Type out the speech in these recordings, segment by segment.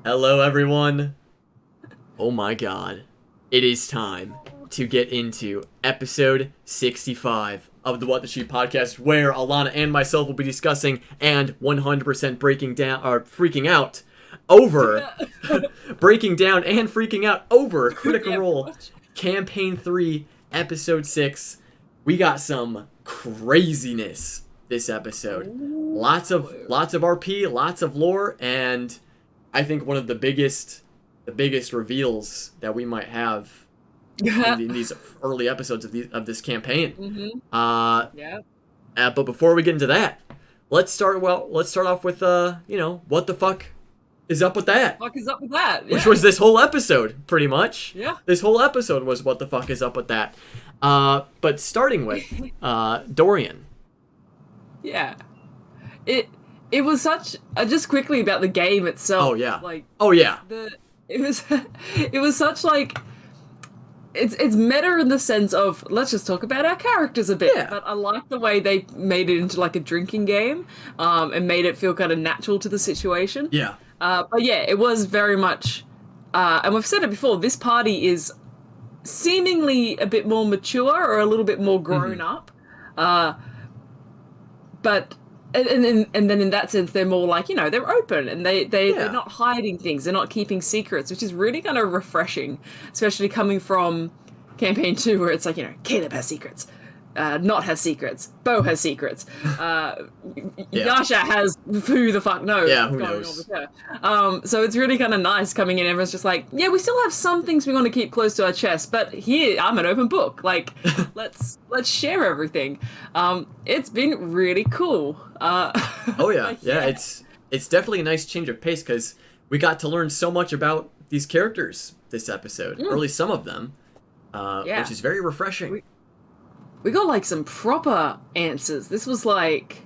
Hello, everyone. Oh my god. It is time to get into episode 65 of the What the Sheep podcast, where Laudna and myself will be discussing and 100% breaking down, or freaking out over, breaking down and freaking out over Critical Role Campaign 3, Episode 6. We got some craziness this episode. Lots of RP, lots of lore, and I think one of the biggest reveals that we might have in these early episodes of this campaign. But before we get into that, let's start off with what the fuck is up with that? What the fuck is up with that? Which was this whole episode, pretty much. Yeah. This whole episode was what the fuck is up with that. But starting with Dorian. Yeah. It was such just quickly about the game itself. Oh yeah. It was such like it's meta in the sense of let's just talk about our characters a bit. Yeah. But I like the way they made it into like a drinking game, and made it feel kind of natural to the situation. Yeah. But yeah, it was very much, and we've said it before. This party is seemingly a bit more mature or a little bit more grown up, but. And then in that sense, they're more like, they're open and they're not hiding things. They're not keeping secrets, which is really kind of refreshing, especially coming from Campaign 2 where it's like, Caleb has secrets, Not has secrets, Bo has secrets, Yasha has who the fuck knows what's going knows? on with her. So it's really kind of nice coming in. Everyone's just like, yeah, we still have some things we want to keep close to our chest, but here, I'm an open book. Like, let's share everything. It's been really cool. Oh yeah, yeah. It's definitely a nice change of pace because we got to learn so much about these characters this episode, or at least some of them, which is very refreshing. We got like some proper answers. This was like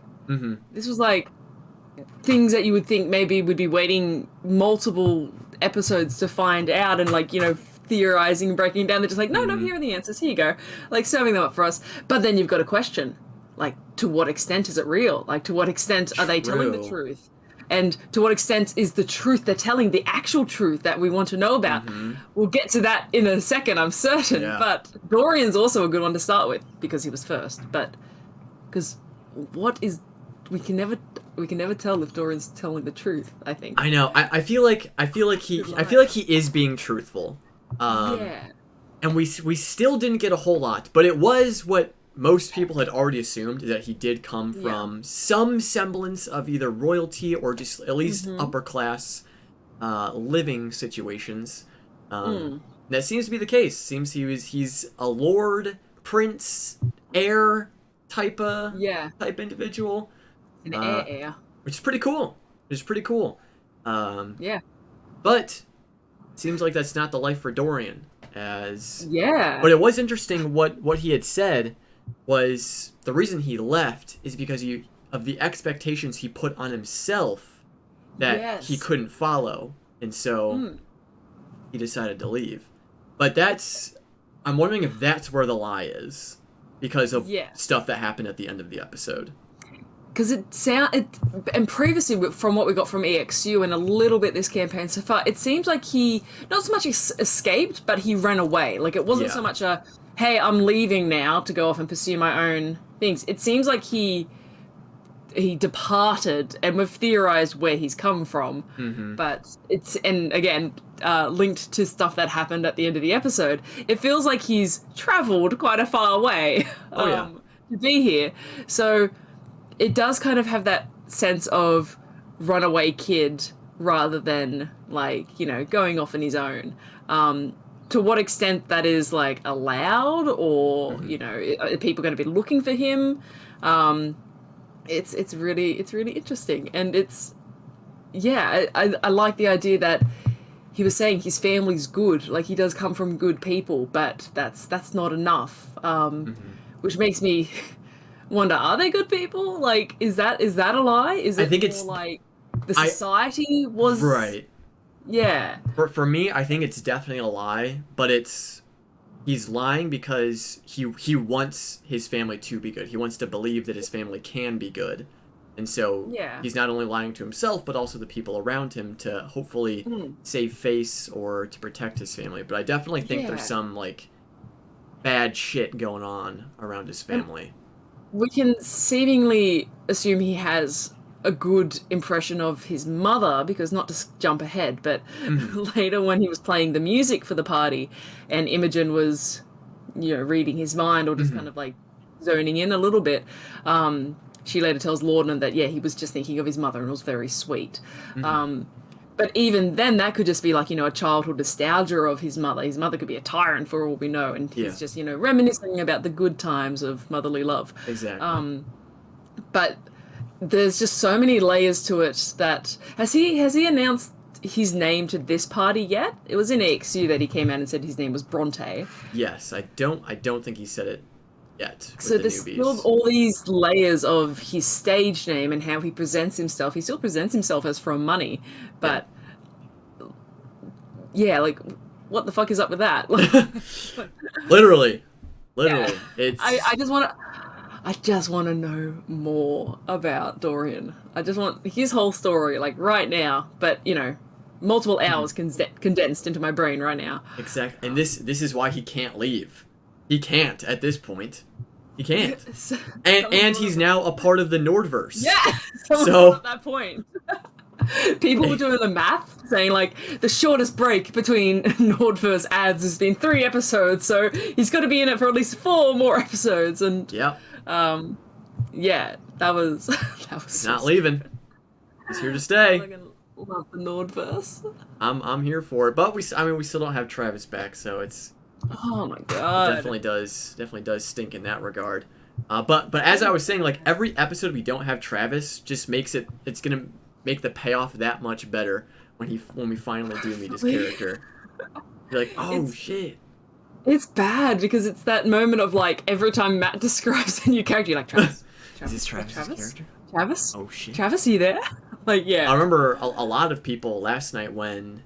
things that you would think maybe would be waiting multiple episodes to find out, and like theorizing and breaking down. They're just like, no, here are the answers. Here you go, like serving them up for us. But then you've got a question. Like, to what extent is it real? Like, to what extent are they telling the truth? And to what extent is the truth they're telling the actual truth that we want to know about? We'll get to that in a second, I'm certain. Yeah. But Dorian's also a good one to start with because he was first. But because we can never tell if Dorian's telling the truth, I think. I know. I feel like he is being truthful. And we still didn't get a whole lot, but it was what most people had already assumed, that he did come from some semblance of either royalty or just at least upper class living situations. That seems to be the case. Seems he's a lord, prince, heir type individual. An heir. Which is pretty cool. But it seems like that's not the life for Dorian. But it was interesting what he had said was the reason he left is because of the expectations he put on himself that he couldn't follow, and so he decided to leave. But I'm wondering if that's where the lie is, because of stuff that happened at the end of the episode. Because and previously from what we got from EXU and a little bit this campaign so far, it seems like he not so much escaped, but he ran away. Like, it wasn't so much a, hey, I'm leaving now to go off and pursue my own things. It seems like he departed, and we've theorized where he's come from. But and again, linked to stuff that happened at the end of the episode, it feels like he's traveled quite a far way to be here. So it does kind of have that sense of runaway kid rather than like, going off on his own. To what extent that is like allowed, or are people going to be looking for him? It's really interesting, and I like the idea that he was saying his family's good, like he does come from good people, but that's not enough. Which makes me wonder: are they good people? Like, is that a lie? Is it? I think it's like the society was right. Yeah. For me, I think it's definitely a lie, but he's lying because he wants his family to be good. He wants to believe that his family can be good, And so Yeah. he's not only lying to himself, but also the people around him to hopefully save face or to protect his family. But I definitely think there's some, like, bad shit going on around his family. We can seemingly assume he has a good impression of his mother, because not to jump ahead, but later when he was playing the music for the party and Imogen was, reading his mind or just kind of like zoning in a little bit, she later tells Laudna that, he was just thinking of his mother and it was very sweet. But even then, that could just be like, a childhood nostalgia of his mother. His mother could be a tyrant for all we know, and he's just, reminiscing about the good times of motherly love. Exactly. But there's just so many layers to it that... Has he announced his name to this party yet? It was in AXU that he came out and said his name was Bronte. Yes, I don't think he said it yet. So there's still all these layers of his stage name and how he presents himself. He still presents himself as From Money, but like, what the fuck is up with that? Literally. Yeah. It's... I just want to know more about Dorian. I just want his whole story, like, right now, but, multiple hours condensed into my brain right now. Exactly. And this is why he can't leave. He can't at this point. He can't. And he's now a part of the Nordverse. Yeah. So at that point. People were doing the math, saying, like, the shortest break between Nordverse ads has been 3 episodes, so he's got to be in it for at least 4 more episodes. And that was so not leaving. He's here to stay. I love the Nordverse. I'm here for it, but we still don't have Travis back, so it's... Oh my god. Definitely does stink in that regard. But as I was saying, like, every episode we don't have Travis just makes it's gonna make the payoff that much better when we finally do meet his character. You're like, shit. It's bad because it's that moment of, like, every time Matt describes a new character, you're like, Travis. Is this Travis's character? Travis? Oh shit. Travis, are you there? Like, yeah. I remember a lot of people last night when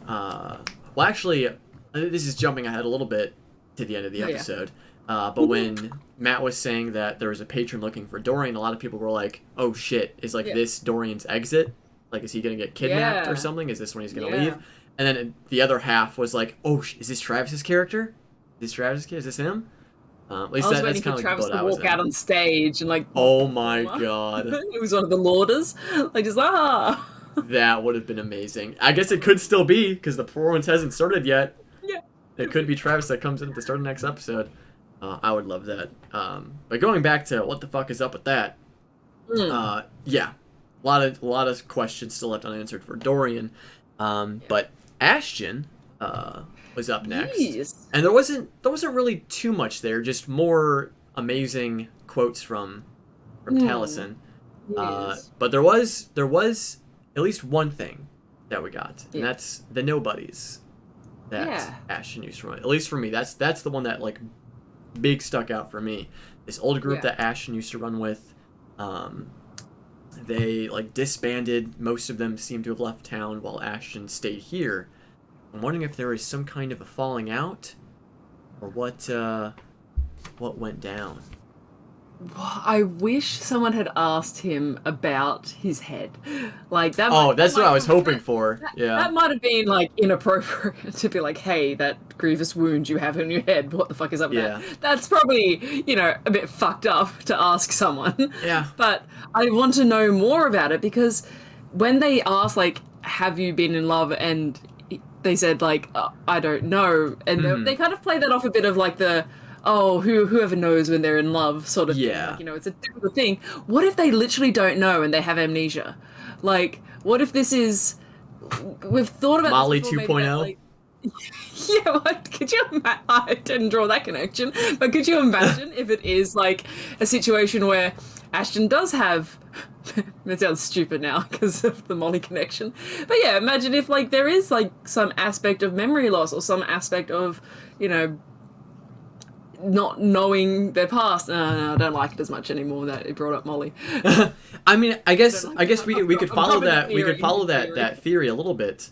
actually, this is jumping ahead a little bit to the end of the episode. But when Matt was saying that there was a patron looking for Dorian, a lot of people were like, oh shit, is, like, this Dorian's exit? Like, is he going to get kidnapped or something? Is this when he's going to leave? And then the other half was like, oh, is this Travis's character? Is this Travis's kid? Is this him? At least I was waiting for Travis to walk out on stage and, like... Oh my god. It was one of the Lauders. Like, just, That would have been amazing. I guess it could still be, because the performance hasn't started yet. Yeah. It could be Travis that comes in at the start of the next episode. I would love that. But going back to what the fuck is up with that, a lot of questions still left unanswered for Dorian. But Ashton was up next, and there wasn't really too much there. Just more amazing quotes from Taliesin. But there was at least one thing that we got, and that's the nobodies that Ashton used to run. At least for me, that's the one that, like, big stuck out for me. This old group that Ashton used to run with, they, like, disbanded. Most of them seem to have left town while Ashton stayed here. I'm wondering if there was some kind of a falling out, or what went down. I wish someone had asked him about his head. Like, that. That's what I was hoping for. That might have been, like, inappropriate to be like, hey, that grievous wound you have in your head, what the fuck is up with that? That's probably, a bit fucked up to ask someone. Yeah. But I want to know more about it, because when they asked, like, have you been in love, and they said, like, I don't know, and they kind of play that off a bit of, like, the... oh, whoever knows when they're in love sort of thing. Like, it's a difficult thing. What if they literally don't know and they have amnesia? Like, what if this is... We've thought about Molly this before, 2.0? Like, what? Could you imagine? I didn't draw that connection, but could you imagine if it is, like, a situation where Ashton does have... It sounds stupid now because of the Molly connection. But yeah, imagine if, like, there is, like, some aspect of memory loss or some aspect of, not knowing their past. No, I don't like it as much anymore that it brought up Molly. I mean, I guess we could follow that. We could follow that theory a little bit,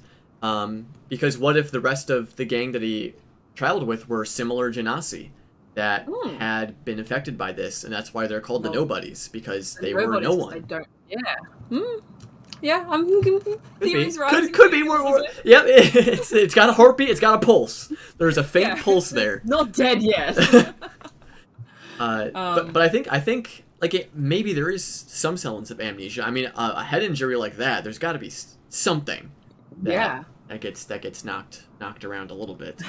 because what if the rest of the gang that he traveled with were similar Genasi, that had been affected by this, and that's why they're called the Nobodies, because they were Nobodies, no one. They don't. Yeah. Yeah, I'm theories rising. Could be more. Yep, it's got a heartbeat. It's got a pulse. There's a faint pulse there. Not dead yet. But I think like maybe there is some semblance of amnesia. I mean, a head injury like that, there's got to be something. That gets knocked around a little bit.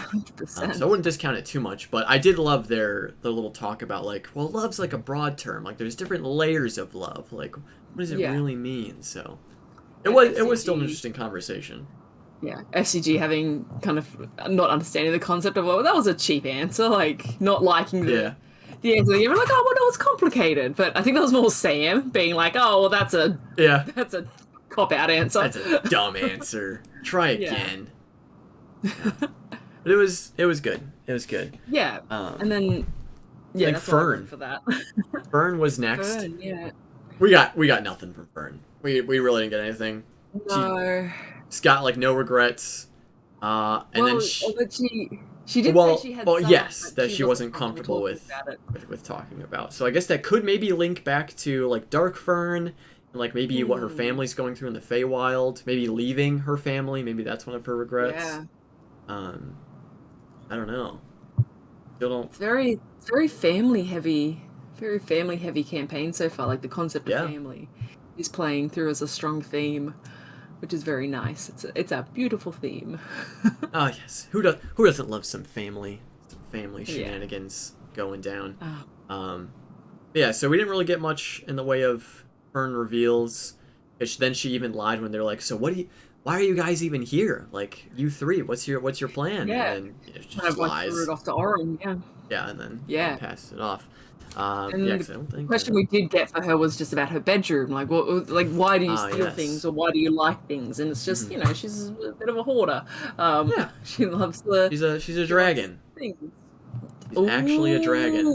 So I wouldn't discount it too much, but I did love their little talk about like, well, love's like a broad term. Like there's different layers of love. Like what does it really mean? So it was still an interesting conversation. Yeah, FCG having kind of not understanding the concept of, well, that was a cheap answer, like not liking the answer. They were like, oh, well, no, it's complicated. But I think that was more Sam being like, oh, well, that's a cop-out answer. That's a dumb answer. Try again. Yeah. But it was good. It was good. Yeah. And then like that's Fern for that. Fern was next. Fern, yeah. We got nothing from Fern. We really didn't get anything. No. She's got like no regrets. And then she did say she had some, yes, that she wasn't comfortable with talking about. So I guess that could maybe link back to like Dark Fern and like maybe what her family's going through in the Feywild, maybe leaving her family, maybe that's one of her regrets. Yeah. I don't know. Still don't. It's very family heavy campaign so far. Like the concept of family is playing through as a strong theme, which is very nice. It's a beautiful theme. Oh yes, who doesn't love some family shenanigans going down? Yeah, so we didn't really get much in the way of Fern reveals. Then she even lied when they're like, so why are you guys even here? Like you three, what's your plan? Yeah, and she kind of lies. like threw it off to Orym. Yeah, and then passed it off. And I don't think the question we did get for her was just about her bedroom, like why do you steal things, or why do you like things? And it's just she's a bit of a hoarder. She loves she's a dragon. Things. She's actually a dragon.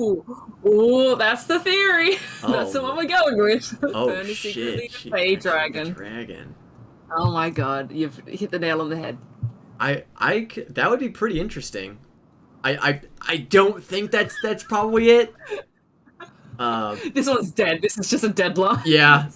Oh, that's the theory. That's the one we're going with. Oh Fern is secretly a Fey dragon. Oh my god, you've hit the nail on the head. That would be pretty interesting. I don't think that's probably it. This one's dead. This is just a deadline. Yeah.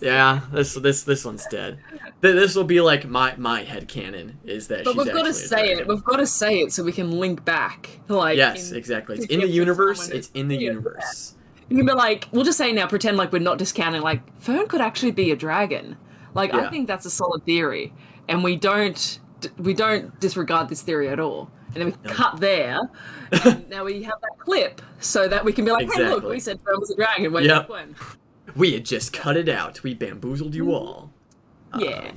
This one's dead. This will be like my headcanon is that. But we've got to say it. We've got to say it so we can link back. Like yes, exactly. It's in the universe. It's in the universe. You can be like, we'll just say now, pretend like we're not discounting. Like Fern could actually be a dragon. Like I think that's a solid theory, and we don't disregard this theory at all. And then we cut there, and now we have that clip so that we can be like, hey, look, we said Fern was a dragon way back when. We had just cut it out. We bamboozled you all. Yeah.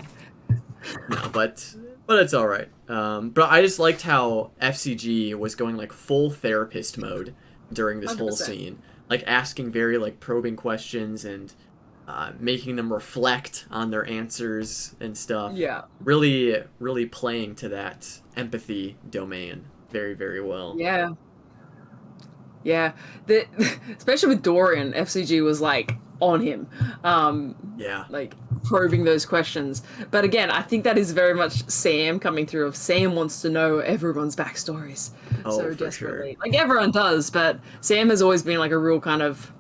No, but it's all right. But I just liked how FCG was going like full therapist mode during this 100%. Whole scene, like asking very like probing questions and making them reflect on their answers and stuff. Yeah. Really, really playing to that empathy domain very, very well. Yeah. Yeah. Especially with Dorian, FCG was like on him. Like probing those questions. But again, I think that is very much Sam coming through. Sam wants to know everyone's backstories so desperately. Sure. Like everyone does, but Sam has always been like a real kind of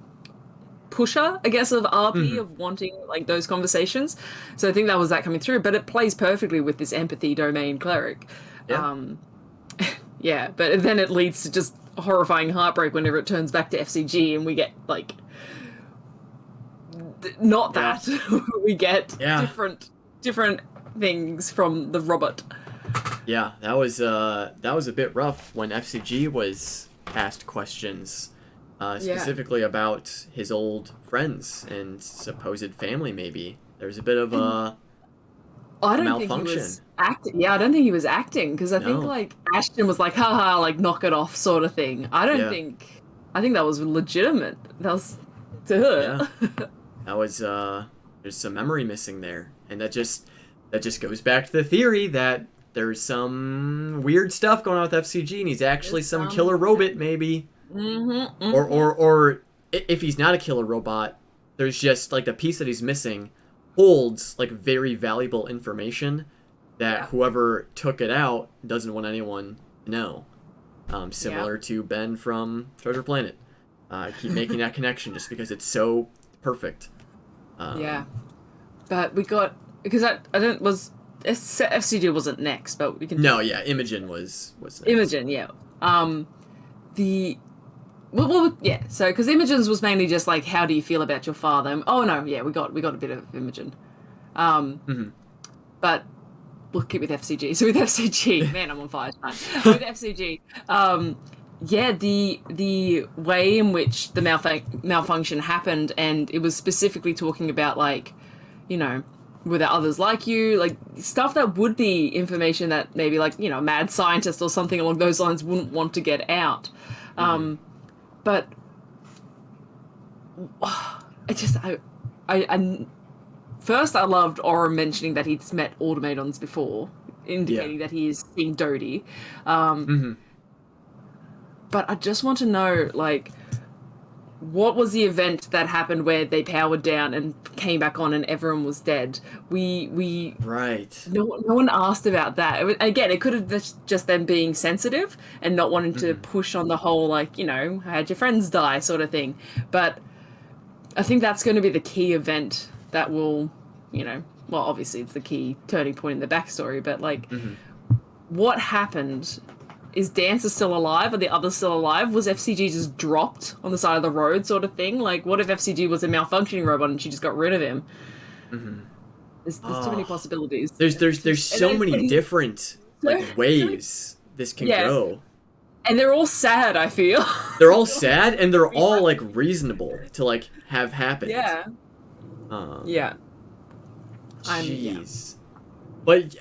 pusher, I guess, of RP, of wanting like those conversations. So I think that was that coming through, but it plays perfectly with this empathy domain cleric. Yeah. But then it leads to just horrifying heartbreak whenever it turns back to FCG and we get like not that. We get different things from the robot. Yeah, that was a bit rough when FCG was asked questions specifically about his old friends and supposed family. Maybe there was a bit of a malfunction. Think he was acting. Yeah, I don't think he was acting because I think like Ashton was like, haha, like knock it off sort of thing. I think that was legitimate. That was to her. Yeah. That was there's some memory missing there, and that just goes back to the theory that there's some weird stuff going on with FCG, and he's actually some killer robot, maybe. Or if he's not a killer robot, there's just like the piece that he's missing holds like very valuable information that whoever took it out doesn't want anyone to know. similar to Ben from Treasure Planet. I keep making that connection just because it's so perfect. Yeah, but we got because I don't was FCG wasn't next, but we can. No, yeah, Imogen was next. Imogen, yeah. The well, yeah. So because Imogen's was mainly just like, how do you feel about your father? Oh no, yeah, we got a bit of Imogen. But we'll keep with FCG. So with FCG, man, I'm on fire tonight. With FCG, yeah, the way in which the malfunction happened, and it was specifically talking about, like, you know, were there others like you, like stuff that would be information that maybe, like, you know, a mad scientist or something along those lines wouldn't want to get out. But I first I loved Orym mentioning that he'd met automatons before, indicating that he is seeing Dodie. But I just want to know, like, what was the event that happened where they powered down and came back on and everyone was dead? Right. No one asked about that. Again, it could have just them being sensitive and not wanting to push on the whole, like, you know, had your friends die sort of thing. But I think that's going to be the key event that will, you know, well, obviously it's the key turning point in the backstory, but, like, what happened? Is Dancer still alive? Are the others still alive? Was FCG just dropped on the side of the road sort of thing? Like, what if FCG was a malfunctioning robot and she just got rid of him? There's too many possibilities. There's so many different, like, ways this can go. And they're all sad, I feel. They're all sad, and they're all, like, reasonable to, like, have happened. Yeah. Jeez. But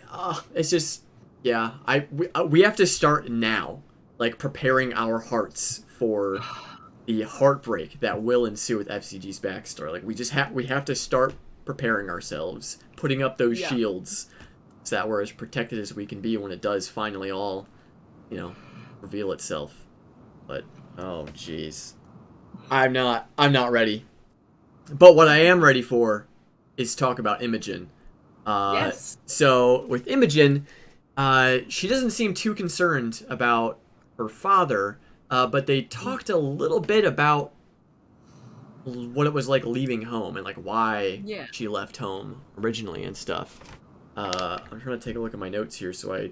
it's just, we have to start now, like, preparing our hearts for the heartbreak that will ensue with FCG's backstory. Like, we have to start preparing ourselves, putting up those shields, so that we're as protected as we can be when it does finally all, you know, reveal itself. But oh jeez, I'm not ready. But what I am ready for is talk about Imogen. Yes. So with Imogen, she doesn't seem too concerned about her father, but they talked a little bit about what it was like leaving home and, like, why she left home originally and stuff. I'm trying to take a look at my notes here so I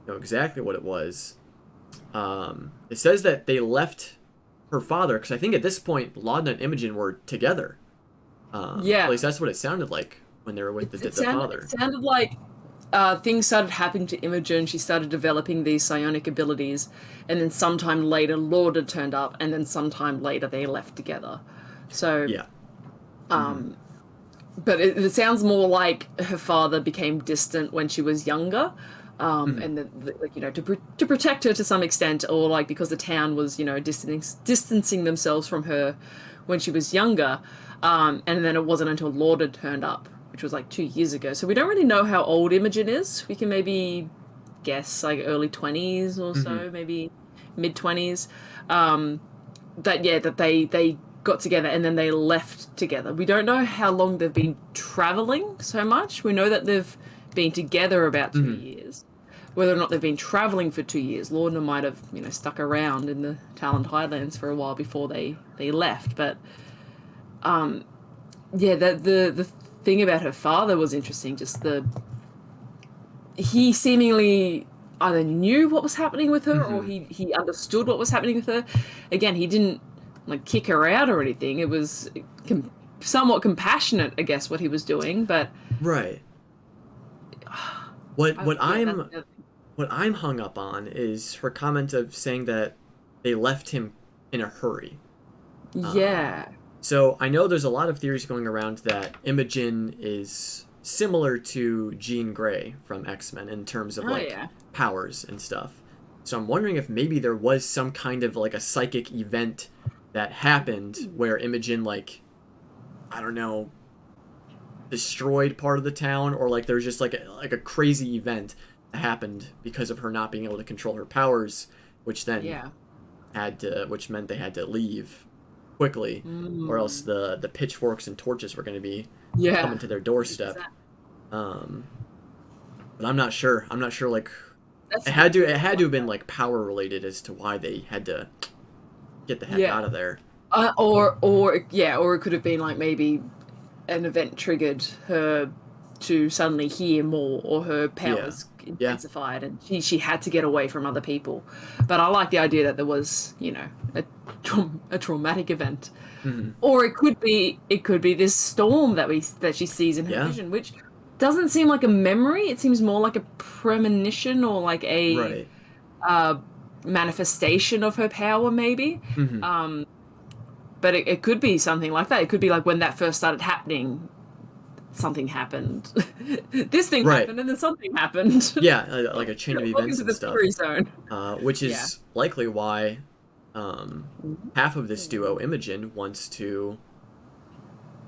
know exactly what it was. It says that they left her father, because I think at this point Laudna and Imogen were together. At least that's what it sounded like when they were with the father. It sounded like things started happening to Imogen. She started developing these psionic abilities, and then sometime later Laudna turned up, and then sometime later they left together. So but it sounds more like her father became distant when she was younger. And then, like, you know, to protect her to some extent, or, like, because the town was, you know, distancing themselves from her when she was younger. And then it wasn't until Laudna turned up, which was like 2 years ago. So we don't really know how old Imogen is. We can maybe guess, like, early 20s or so, maybe mid 20s. That they got together and then they left together. We don't know how long they've been traveling so much. We know that they've been together about 2 years. Whether or not they've been traveling for 2 years, Laudna might have, you know, stuck around in the Talent Highlands for a while before they left. But the thing about her father was interesting. Just he seemingly either knew what was happening with her, or he understood what was happening with her. Again, he didn't, like, kick her out or anything. It was somewhat compassionate, I guess, what he was doing. But right. What I'm hung up on is her comment of saying that they left him in a hurry. So I know there's a lot of theories going around that Imogen is similar to Jean Grey from X-Men in terms of powers and stuff. So I'm wondering if maybe there was some kind of, like, a psychic event that happened where Imogen, like, I don't know, destroyed part of the town, or, like, there's just like a crazy event that happened because of her not being able to control her powers, which then which meant they had to leave quickly, or else the pitchforks and torches were going to be coming to their doorstep. But I'm not sure. Like, it had to have been like power related as to why they had to get the heck out of there. Or it could have been like maybe an event triggered her to suddenly hear more, or her powers intensified, and she had to get away from other people. But I like the idea that there was, you know, a traumatic event, or it could be this storm that she sees in her vision, which doesn't seem like a memory. It seems more like a premonition, or like a manifestation of her power, maybe. But it could be something like that. It could be like when that first started happening, something happened. This thing happened, and then something happened. Yeah, like a chain of events and stuff. Zone. Which is likely why half of this duo, Imogen, wants to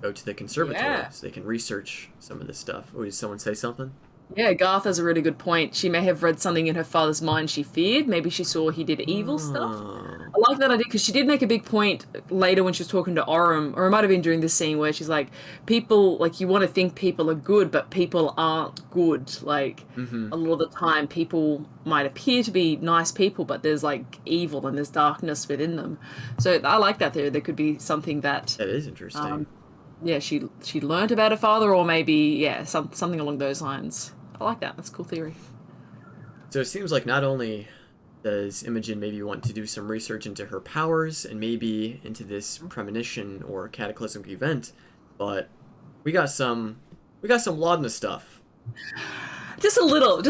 go to the conservatory so they can research some of this stuff. Oh, did someone say something? Yeah, Garth has a really good point. She may have read something in her father's mind she feared. Maybe she saw he did evil stuff. I like that idea, because she did make a big point later when she was talking to Orym, or it might have been during this scene where she's like, people, like, you want to think people are good, but people aren't good. Like, a lot of the time, people might appear to be nice people, but there's, like, evil and there's darkness within them. So I like that theory. There could be something that is interesting. She learned about her father, or maybe, something along those lines. I like that. That's a cool theory. So it seems like not only does Imogen maybe want to do some research into her powers and maybe into this premonition or cataclysmic event, but we got some Laudna stuff. Just a little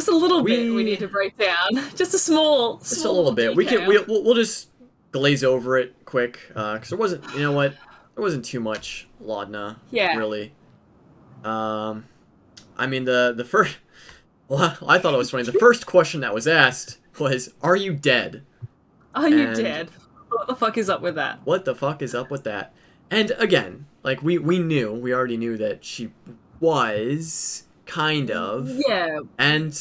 bit we need to break down. Just a little bit. Detail. We'll just glaze over it quick, because there wasn't, you know what, there wasn't too much Laudna, really. I mean, the first, well, I thought it was funny. The first question that was asked was, "Are you dead?" Are you dead? What the fuck is up with that? What the fuck is up with that? And again, like we already knew that she was kind of. Yeah. And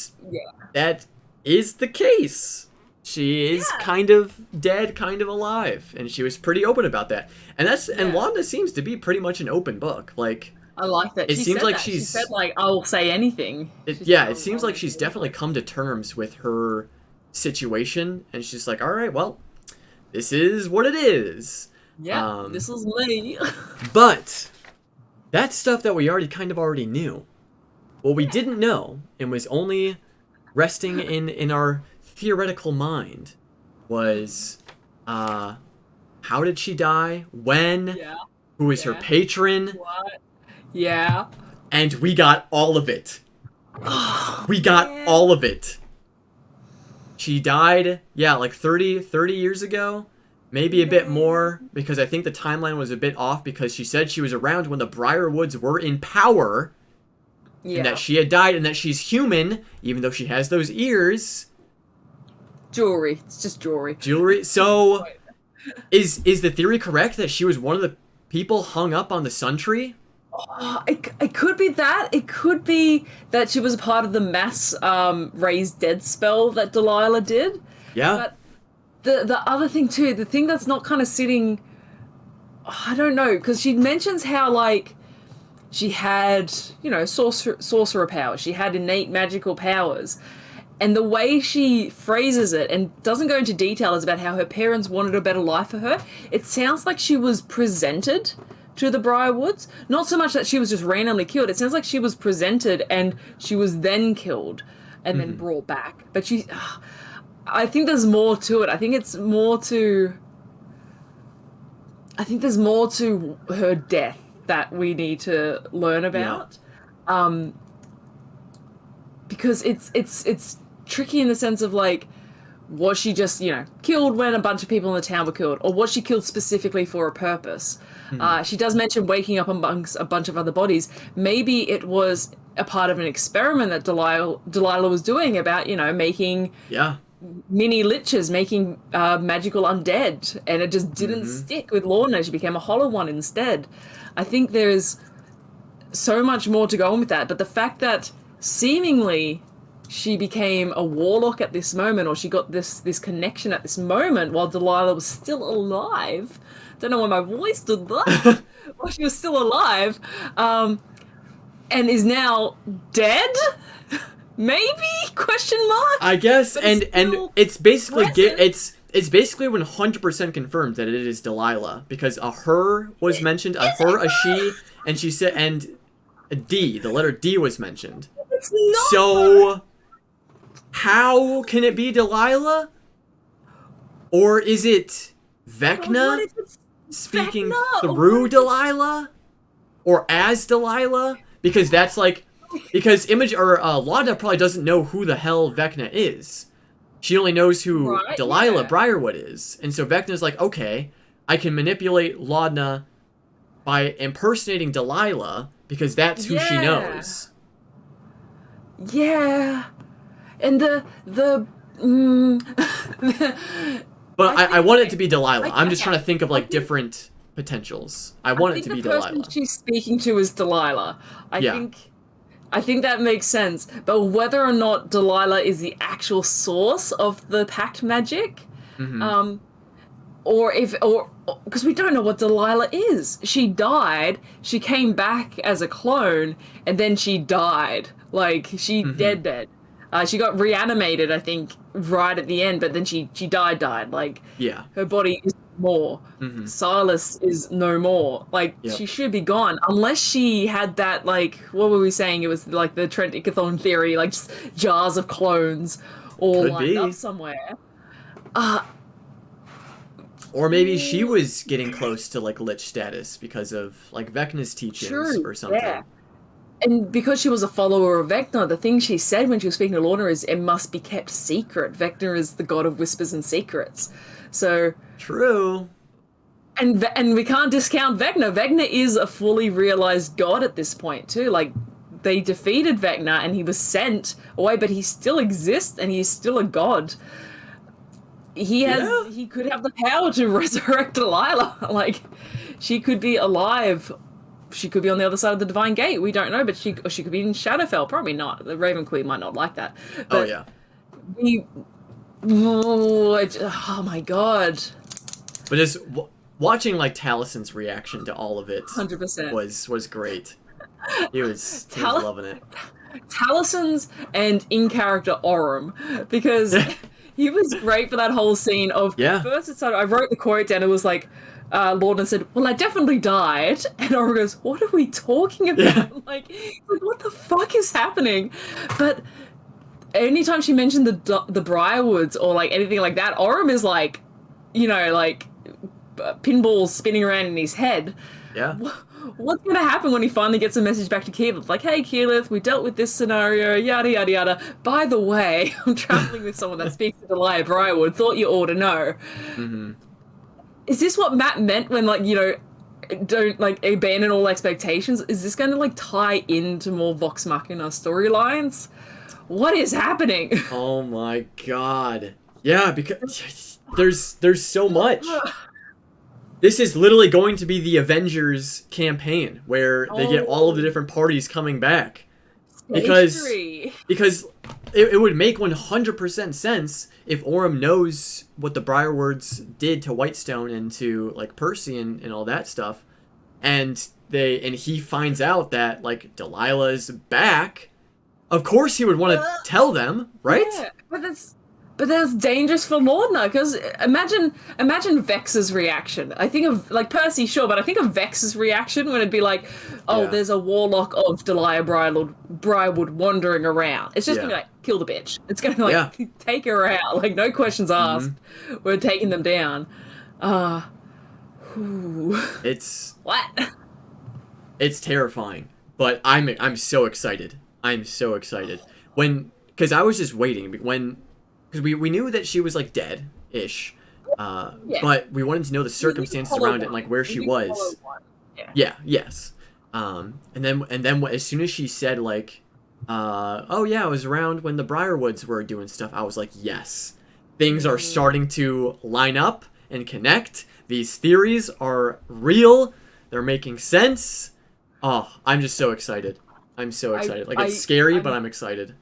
that is the case. She is kind of dead, kind of alive, and she was pretty open about that. And and Laudna seems to be pretty much an open book. Like, I like that. It seems like she said, like, I'll say anything. It seems like she's definitely come to terms with her situation, and she's like, all right, well, this is what it is. Yeah, this is me. But that's stuff that we already knew. What we didn't know, and was only resting in our theoretical mind, was how did she die? When? Yeah. Who is her patron? What? Yeah. And we got all of it. We got all of it. She died, like 30 years ago. Maybe a bit more, because I think the timeline was a bit off, because she said she was around when the Briarwoods were in power. Yeah. And that she had died, and that she's human, even though she has those ears. Jewelry. It's just jewelry. Jewelry. So, is the theory correct that she was one of the people hung up on the sun tree? It could be that. It could be that she was a part of the mass raised dead spell that Delilah did. Yeah. But the other thing too, the thing that's not kind of sitting, I don't know, because she mentions how, like, she had, sorcerer powers. She had innate magical powers. And the way she phrases it and doesn't go into detail is about how her parents wanted a better life for her. It sounds like she was presented to the Briarwoods. Not so much that she was just randomly killed. It sounds like she was presented and she was then killed and then brought back. But I think there's more to it. I think there's more to her death that we need to learn about. Yeah. Because it's tricky in the sense of, like, was she just, killed when a bunch of people in the town were killed? Or was she killed specifically for a purpose? She does mention waking up amongst a bunch of other bodies. Maybe it was a part of an experiment that Delilah was doing about, making mini liches, making magical undead. And it just didn't stick with Laudna. She became a hollow one instead. I think there's so much more to go on with that. But the fact that seemingly she became a warlock at this moment, or she got this connection at this moment while Delilah was still alive. Don't know why my voice did that. While she was still alive, and is now dead. Maybe? Question mark? I guess, But and it's basically present. it's basically 100% confirmed that it is Delilah, because a her was mentioned, a her, a she, and she said, and a D, the letter D was mentioned. It's not. So how can it be Delilah? Or is it Vecna What if it's speaking Vecna? through Delilah? Or as Delilah? Because that's like, because Imogen or Laudna probably doesn't know who the hell Vecna is. She only knows who Right, Delilah yeah. Briarwood is. And so Vecna's like, okay, I can manipulate Laudna by impersonating Delilah because that's who she Yeah. knows. Yeah. And the But I think- want it to be Delilah. I'm just okay. trying to think of like think- different potentials. I want it to be the person Delilah. she's speaking to is Delilah. Yeah. I think that makes sense. But whether or not Delilah is the actual source of the pact magic, Mhm. or because we don't know what Delilah is. She died, she came back as a clone, and then she died. Like, she dead. She got reanimated, I think, right at the end, but then she died. Like, Yeah. her body is more. Silas is no more. Like, Yep. she should be gone. Unless she had that, like, what were we saying? It was like the Trent Icathon theory, like just jars of clones all Could lined be. up somewhere. Or maybe she was getting close to like lich status because of like Vecna's teachings or something. Yeah. And because she was a follower of Vecna, the thing she said when she was speaking to Laudna is, it must be kept secret. Vecna is the god of whispers and secrets. So, True. and we can't discount Vecna. Vecna is a fully realized god at this point too. Like, they defeated Vecna and he was sent away, but he still exists and he's still a god. He could have the power to resurrect Delilah. Like, she could be alive. She could be on the other side of the Divine Gate. We don't know, but she could be in Shadowfell. Probably not. The Raven Queen might not like that. But yeah. Oh my god. But just watching like Talison's reaction to all of it 100%. was great. He was Tal- loving it. Talison's and in character Orym, because he was great for that whole scene of first it started, I wrote the quote down, it was like Laudna said, well, I definitely died, and Orym goes, what are we talking about? Like, what the fuck is happening? But anytime she mentioned the Briarwoods or like anything like that, Orym is like, you know, like pinballs spinning around in his head. Yeah. What's going to happen when he finally gets a message back to Keyleth? Like, hey, Keyleth, we dealt with this scenario, yada, yada, yada. By the way, I'm traveling with someone that speaks to Delilah Briarwood. Thought you ought to know. Is this what Matt meant when, like, you know, don't, like, abandon all expectations? Is this going to, like, tie into more Vox Machina storylines? What is happening? Oh my god. Yeah, because there's so much. This is literally going to be the Avengers campaign where they get all of the different parties coming back. Because it would make 100% sense if Orym knows what the Briarwoods did to Whitestone and to like Percy and all that stuff, and he finds out that like Delilah's back. Of course he would want to tell them, right? Yeah, but that's dangerous for Laudna, because imagine Vex's reaction. I think of, like, Percy, sure, but I think of Vex's reaction when it'd be like, oh, there's a warlock of Delilah Briarwood wandering around. It's just gonna be like, kill the bitch. It's gonna be like, take her out. Like, no questions asked. We're taking them down. It's what? It's terrifying, but I'm so excited. I'm so excited because I was just waiting because we knew that she was like dead-ish, but we wanted to know the circumstances around it and like where she was. Yes. And then as soon as she said like, oh yeah, it was around when the Briarwoods were doing stuff, I was like, yes, things are starting to line up and connect. These theories are real. They're making sense. Oh, I'm just so excited. I'm so excited. It's scary, but I'm excited.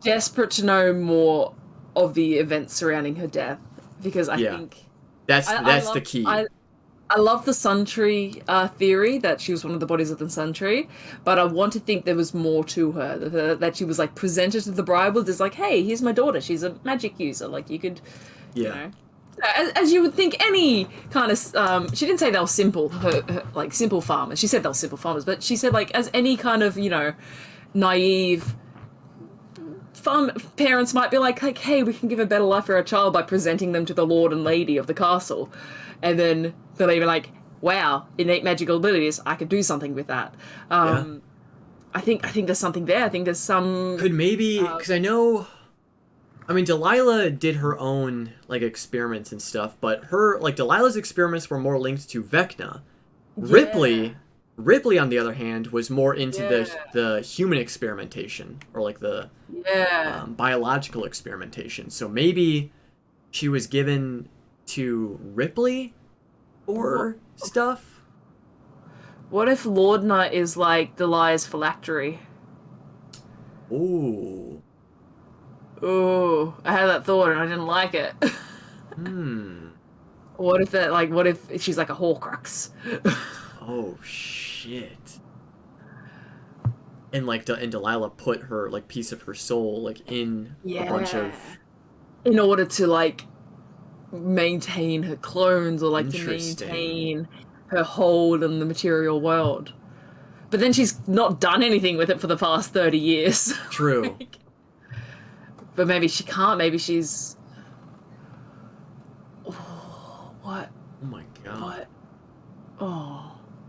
Desperate to know more of the events surrounding her death, because I think that's the key. I I love the Sun Tree theory that she was one of the bodies of the Sun Tree, but I want to think there was more to her. That she was like presented to the bride with, is like, hey, here's my daughter. She's a magic user. Like you could, you know, as you would think any kind of. She didn't say they were simple, her like simple farmers. She said they were simple farmers, but she said like as any kind of naive. Farm parents might be like, hey, we can give a better life for our child by presenting them to the lord and lady of the castle, and then they'll be like, wow, innate magical abilities, I could do something with that. I think there's something there. I think there's some could maybe because I mean Delilah did her own like experiments and stuff, but Delilah's experiments were more linked to Vecna. Ripley, on the other hand, was more into the human experimentation, or like the biological experimentation. So maybe she was given to Ripley or stuff. What if Laudna is like Delilah's phylactery? Ooh, I had that thought and I didn't like it. What if she's like a Horcrux? Oh shit! And and Delilah put her like piece of her soul like in a bunch of, in order to like maintain her clones or like to maintain her hold in the material world. But then she's not done anything with it for the past 30 years. True. But maybe she can't. Maybe she's. Oh, what? Oh my god. What?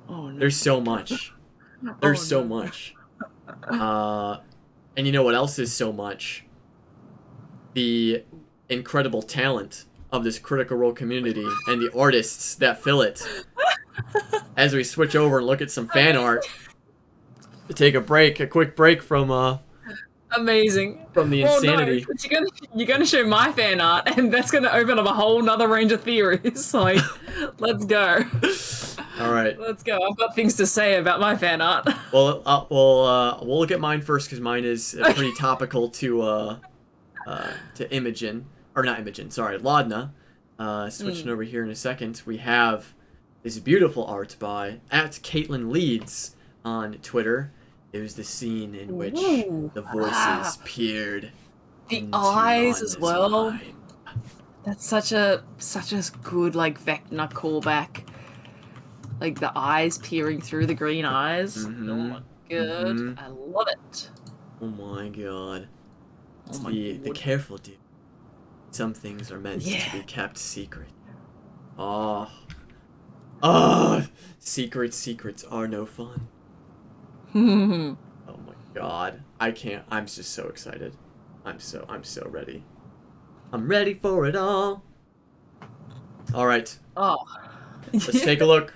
Oh no. There's so much. There's so much. And you know what else is so much? The incredible talent of this Critical Role community and the artists that fill it. As we switch over and look at some fan art, to take a quick break from amazing from the insanity. No, you're gonna show my fan art, and that's gonna open up a whole nother range of theories. Like, let's go. All right, let's go. I've got things to say about my fan art. Well, we'll look at mine first because mine is pretty topical to Imogen, or not Imogen. Sorry, Laudna. Switching over here in a second, we have this beautiful art by @CaitlynLeeds on Twitter. It was the scene in which the voices peered. The eyes as well. Mind. That's such a good like Vecna callback. Like the eyes peering through the green eyes. Mm-hmm. Oh my god. Mm-hmm. I love it. Oh my god. The careful dude. Some things are meant to be kept secret. Oh, secrets are no fun. Oh my god. I can't. I'm just so excited. I'm so ready. I'm ready for it all. All right. Oh. Let's take a look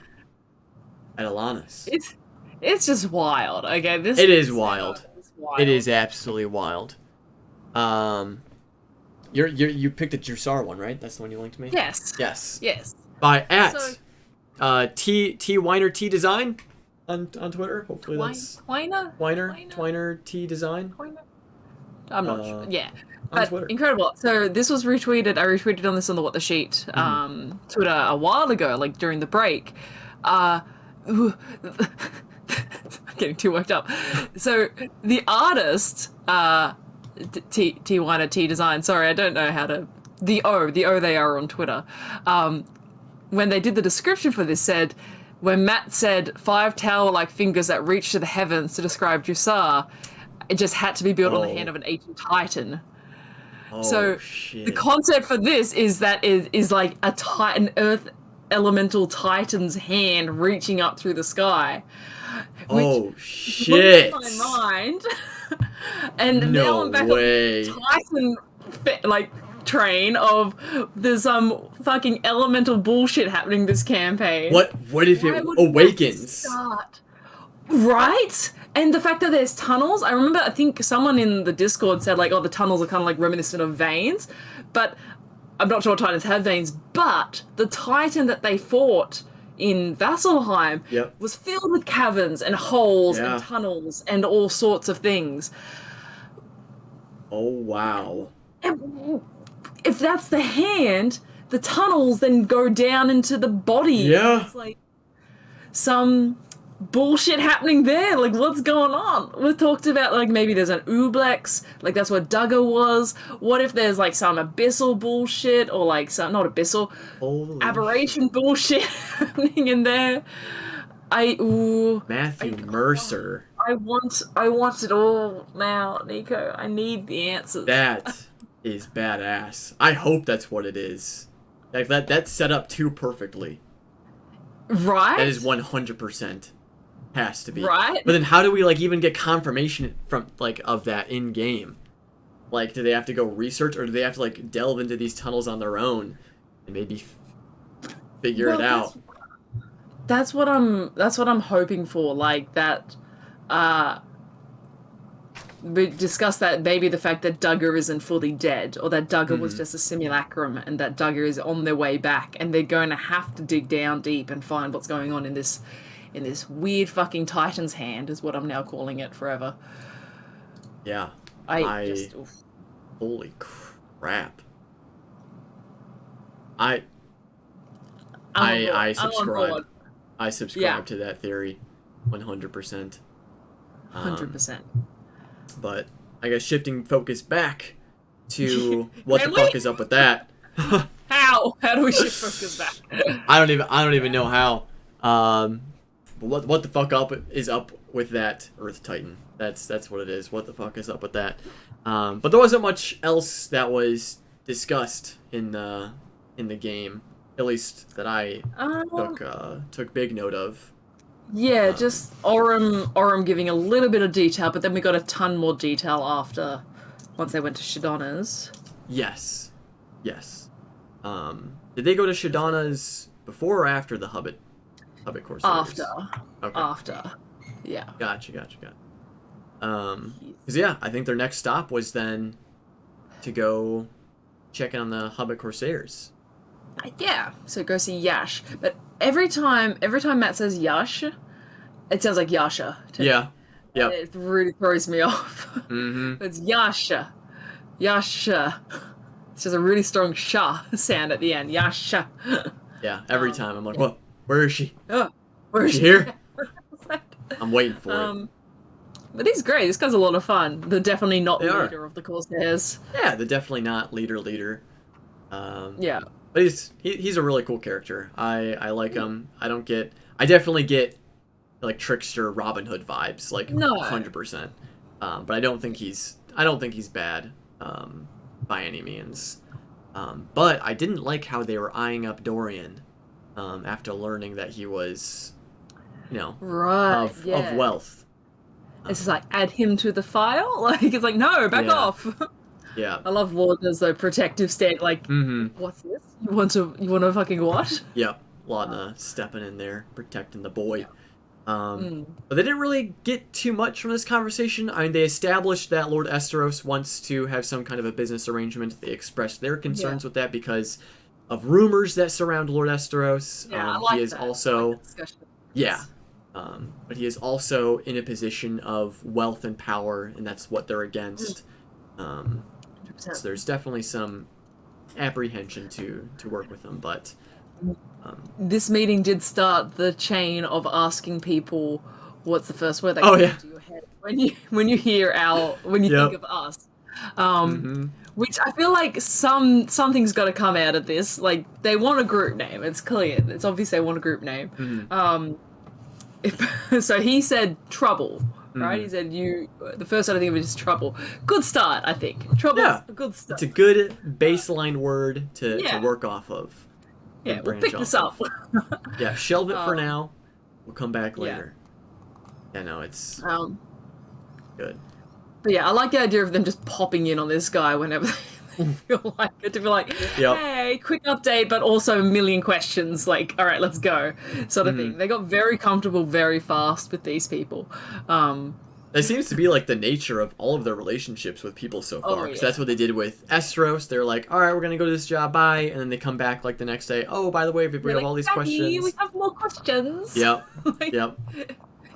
at Alana's. It's just wild. Okay, it is wild. It is absolutely wild. You picked the Jursar one, right? That's the one you linked to me? Yes. Yes. By T Weiner T Design on Twitter. Hopefully that's Weiner T Design. I'm not sure. Yeah. But incredible. So this was retweeted. I retweeted on this on the What the Sheet Twitter a while ago, like during the break. I'm getting too worked up. So the artist, T Weiner T Design. Sorry, I don't know how to. The O they are on Twitter. When they did the description for this, said when Matt said 5 tower-like fingers that reach to the heavens to describe Jursar, it just had to be built on the hand of an ancient titan. Shit. The concept for this is that it is like an earth elemental titan's hand reaching up through the sky. Shit! Blew my mind. And now I'm back on the Titan train of there's some fucking elemental bullshit happening this campaign. What if it awakens? Right? And the fact that there's tunnels, I remember I think someone in the Discord said like, oh, the tunnels are kind of like reminiscent of veins, but I'm not sure Titans have veins, but the Titan that they fought in Vasselheim was filled with caverns and holes and tunnels and all sorts of things. Oh, wow. And if that's the hand, the tunnels then go down into the body. Yeah. It's like some bullshit happening there. Like, what's going on? We've talked about, like, maybe there's an Ooblex, like that's what Duggar was. What if there's like some abyssal bullshit, or like some, not abyssal, aberration bullshit happening in there? Matthew Mercer. I want it all now, Nico. I need the answers. That is badass. I hope that's what it is. Like that's set up too perfectly. Right? That is 100% has to be. Right? But then how do we like even get confirmation from like of that in game? Like, do they have to go research, or do they have to like delve into these tunnels on their own and maybe figure it out? That's what I'm hoping for. Like that. We discussed that maybe the fact that Duggar isn't fully dead, or that Duggar was just a simulacrum, and that Duggar is on their way back, and they're going to have to dig down deep and find what's going on in this weird fucking Titan's hand, is what I'm now calling it forever. Yeah. Holy crap. I subscribe. I subscribe to that theory 100%. 100%. But I guess shifting focus back to what the fuck is up with that. How do we shift focus back? I don't even know how. What the fuck is up with that Earth Titan? That's what it is. What the fuck is up with that? But there wasn't much else that was discussed in the game, at least that I took big note of. Yeah, just Orym giving a little bit of detail, but then we got a ton more detail after, once they went to Shadana's. Yes. Did they go to Shadana's before or after the Hubbit course? After. Okay. After. Yeah. Gotcha. Because yeah, I think their next stop was then to go check in on the Hubbit Corsairs. Yeah, so go see Yash. But every time Matt says Yash, it sounds like Yasha. Yeah. It really throws me off. Mm-hmm. It's Yasha. Yasha. It's just a really strong sha sound at the end. Yasha. Yeah, every time I'm like, what? Where is she? Where is she here? I'm waiting for it. But he's great. This guy's a lot of fun. They're definitely not the leader of the Corsairs. Yeah, they're definitely not leader. Yeah. But he's a really cool character. I like him. I definitely get like trickster Robin Hood vibes, like 100%. But I don't think he's bad by any means. But I didn't like how they were eyeing up Dorian after learning that he was, of wealth. It's just like, add him to the file? Like, it's like, no, back off. Yeah. I love Laudna's protective stand. Like, what's this? You want to fucking what? Yep. Laudna stepping in there, protecting the boy. But they didn't really get too much from this conversation. I mean, they established that Lord Esteros wants to have some kind of a business arrangement. They expressed their concerns with that because of rumors that surround Lord Esteros. Yeah, I like he is that. also, I like that but he is also in a position of wealth and power, and that's what they're against. So there's definitely some apprehension to work with them, but this meeting did start the chain of asking people what's the first word that comes into your head when you think of us. Which I feel like something's got to come out of this. Like, they want a group name. It's clear. It's obvious they want a group name. So he said Trouble. Right? He said the first I think of it is Trouble. Good start, I think. Trouble's a good start. It's a good baseline word to work off of. Yeah, we'll pick this up. Yeah, shelve it for now. We'll come back later. Yeah, no, it's good. But yeah, I like the idea of them just popping in on this guy whenever they feel like it, to be like, hey, quick update, but also a million questions, like, all right, let's go, sort of thing. They got very comfortable very fast with these people. That seems to be like the nature of all of their relationships with people so far, because that's what they did with Esteros. They're like, all right, we're going to go to this job, bye, and then they come back like the next day, oh, by the way, we have all these questions. We have more questions. Yep, yep.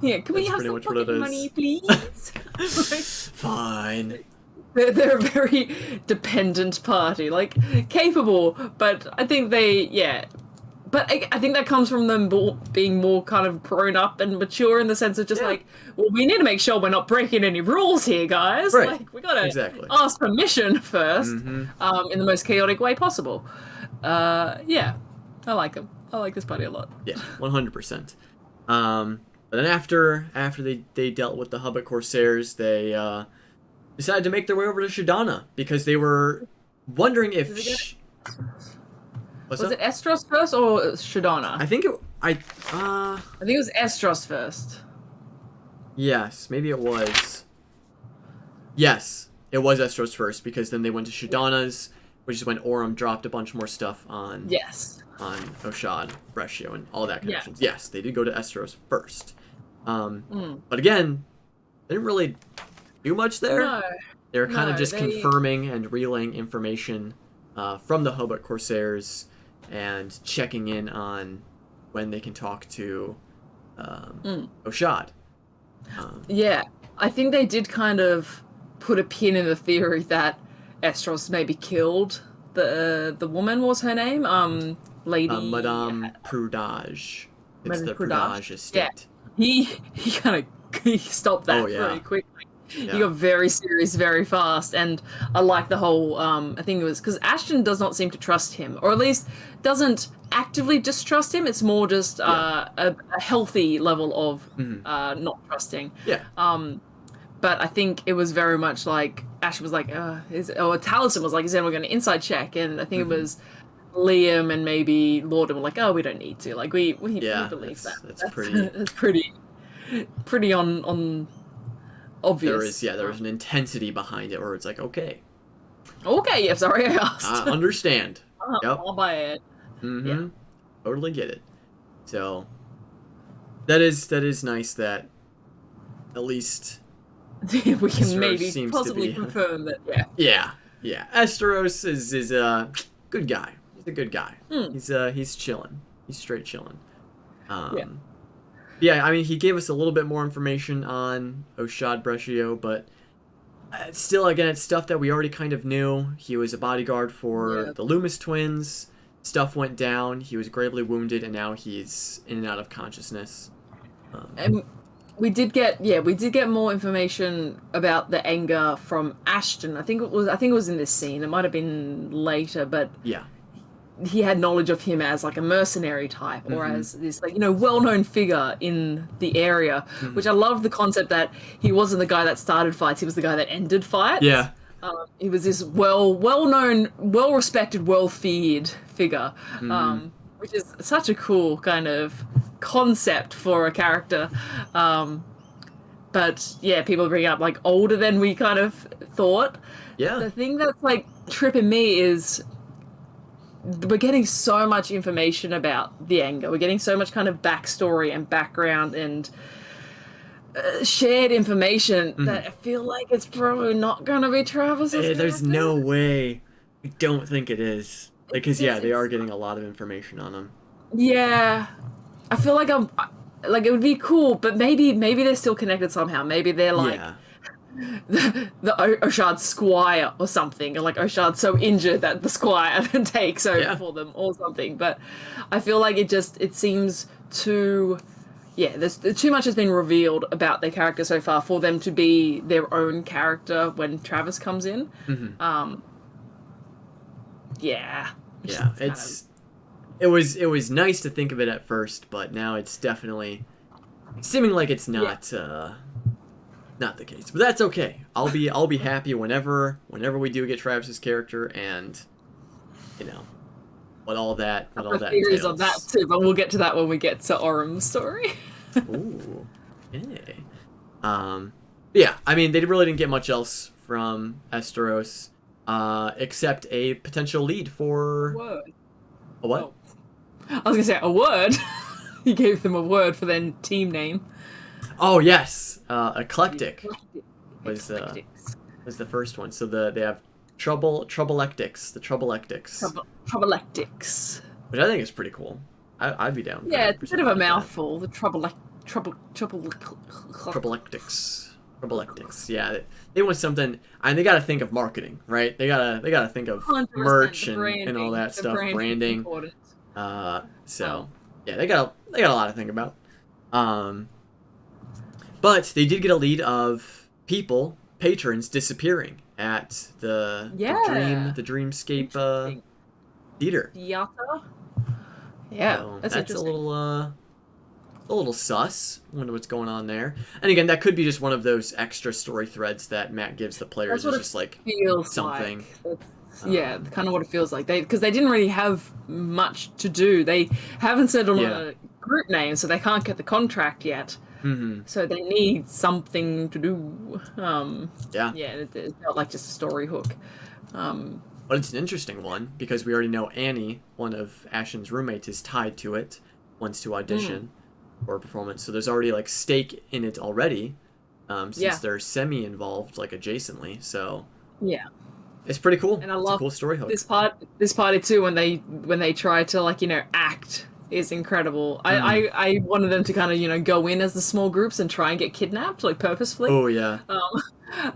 Yeah, can we have some fucking money, please? Fine. they're a very dependent party, like capable, but I think but I think that comes from them being more kind of grown up and mature in the sense of just like, well, we need to make sure we're not breaking any rules here, guys. Right. Like, we gotta ask permission first, in the most chaotic way possible. Yeah, I like them. I like this party a lot. Yeah, 100%. But then after they dealt with the Hubbard Corsairs, they decided to make their way over to Shadana because they were wondering if. Was it Estros first or Shadana? I think I think it was Estros first. Yes, maybe it was. Yes, it was Estros first because then they went to Shadana's, which is when Orym dropped a bunch more stuff on. Yes. On Oshad, Breshio, and all that connections. Yeah. Yes, they did go to Estros first. But again, they didn't really do much there. No. They were kind of just confirming and relaying information from the Hubbard Corsairs and checking in on when they can talk to Oshad. Yeah, I think they did kind of put a pin in the theory that Estros maybe killed the woman. What was her name? Lady Madame Prudage. It's Madame the Prudage estate. Yeah. He kind of stopped that very quickly. Yeah. He got very serious very fast, and I like the whole I think it was because Ashton does not seem to trust him, or at least doesn't actively distrust him. It's more just a healthy level of not trusting. Yeah. But I think it was very much like Ashton was like, or Taliesin was like, "Is anyone going to inside check?" And I think it was Liam and maybe Laudna were like, "Oh, we don't need to. Like, we believe that." That's pretty. That's pretty on obvious. There was an intensity behind it where it's like, okay, yeah, sorry I asked. I understand. Yep. I'll buy it. Yeah. Totally get it. So that is nice that at least we can maybe possibly confirm that. Yeah. Estros is a good guy. He's a good guy. He's chilling. He's straight chilling. Yeah, I mean, he gave us a little bit more information on Oshad Breshio, but still, again, it's stuff that we already kind of knew. He was a bodyguard for the Loomis twins. Stuff went down. He was gravely wounded, and now he's in and out of consciousness. And we did get more information about the anger from Ashton. I think it was in this scene. It might have been later, but yeah. He had knowledge of him as like a mercenary type or as this like well-known figure in the area, which I love the concept that he wasn't the guy that started fights, he was the guy that ended fights. Yeah. He was this well-known, well-respected, well-feared figure, which is such a cool kind of concept for a character. But yeah, people bring up like older than we kind of thought. Yeah. The thing that's like tripping me is we're getting so much information about the anger. We're getting so much kind of backstory and background and shared information that I feel like it's probably not going to be Travis's There's no way. I don't think it is. Because, they are getting a lot of information on him. Yeah. I feel like it would be cool, but maybe they're still connected somehow. Maybe they're like... Yeah. The Oshad squire or something, and like Oshad's so injured that the squire then takes over for them or something. But I feel like it seems too there's too much has been revealed about their character so far for them to be their own character when Travis comes in. It was nice to think of it at first, but now it's definitely seeming like it's not not the case, but that's okay. I'll be happy whenever we do get Travis's character and what all that theories on that too, but we'll get to that when we get to Orym's story. Ooh, okay. Yeah, I mean they really didn't get much else from Estros, except a potential lead for a what? Oh. I was gonna say a word. He gave them a word for their team name. Oh yes, eclectic was the first one. So they have Troublelectics, the Troublelectics. Troublelectics. Which I think is pretty cool. I'd be down. Yeah, it's a bit of a mouthful. The Troublelectics. Proleptics. Yeah, they want something, and they got to think of marketing, right? They gotta think of 100% merch the and all that the stuff, branding. important. So yeah, they got a lot to think about. But they did get a lead of patrons disappearing at the dreamscape theater. Theater. Yeah, So that's a interesting. little sus. Wonder what's going on there. And again, that could be just one of those extra story threads that Matt gives the players. It's just like feels something. Like. Yeah, kind of what it feels like. Because they didn't really have much to do. They haven't settled on a group name, so they can't get the contract yet. Mm-hmm. So they need something to do. Yeah, it felt like just a story hook. But it's an interesting one because we already know Annie, one of Ashton's roommates, is tied to it, wants to audition for a performance. So there's already like stake in it already, since they're semi-involved, like adjacently. So yeah, it's pretty cool. And I love a cool story hook. This party too, when they try to like act, is incredible. I wanted them to kind of go in as the small groups and try and get kidnapped like purposefully. Oh yeah.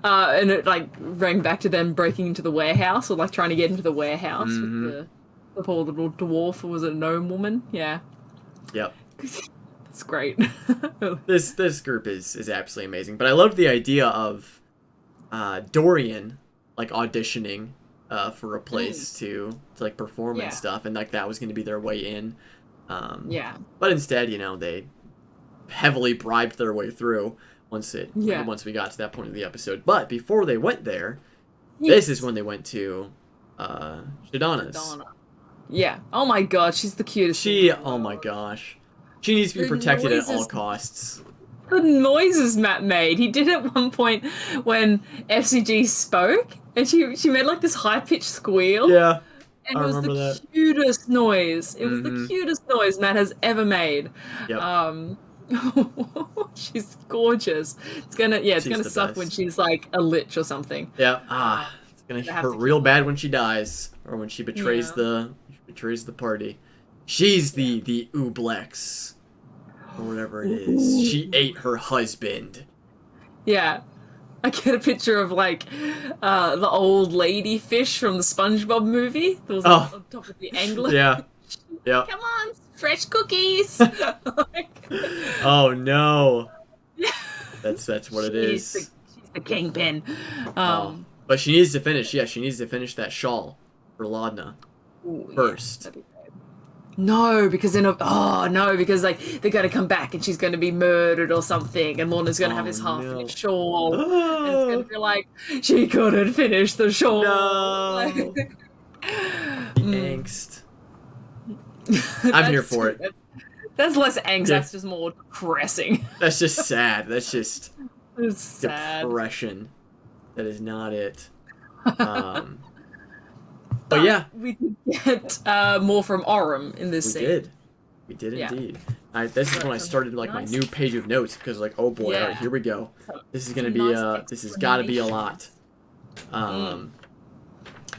And it like rang back to them breaking into the warehouse or like trying to get into the warehouse with the poor little dwarf, or was it a gnome woman? Yeah. Yep. It's great. This group is absolutely amazing. But I love the idea of Dorian like auditioning for a place to like perform and stuff, and like that was going to be their way in. But instead, they heavily bribed their way through once we got to that point of the episode. But before they went there, this is when they went to Shadana's. Yeah. Oh my god, she's the cutest. Oh my gosh. She needs to be protected at all costs. The noises Matt made. He did at one point when FCG spoke, and she made like this high-pitched squeal. Yeah. And it was the cutest noise. It was the cutest noise Matt has ever made. Yep. She's gorgeous. It's gonna suck best when she's like a lich or something. Yeah. It's gonna hurt real bad when she dies, or when she betrays the party. She's the Ublex, or whatever it is. She ate her husband. Yeah. I get a picture of like the old lady fish from the SpongeBob movie. That was on top of the angler. Yeah. Come on, fresh cookies. Oh no. That's what it is. She's the kingpin. But she needs to finish. Yeah, she needs to finish that shawl for Laudna first. Yeah, no, because because like they got to come back and she's going to be murdered or something, and Lorna's going to have this half-finished shawl, and it's going to be like she couldn't finish the shawl. No. Angst. I'm here for it. That's less angst. That's just more depressing. That's just sad. That's just sad. Depression. That is not it. But yeah, we did get more from Orym in this scene. We did indeed. This is when I started like my new page of notes, because like, oh boy, all right, here we go. This is gonna be this has got to be a lot.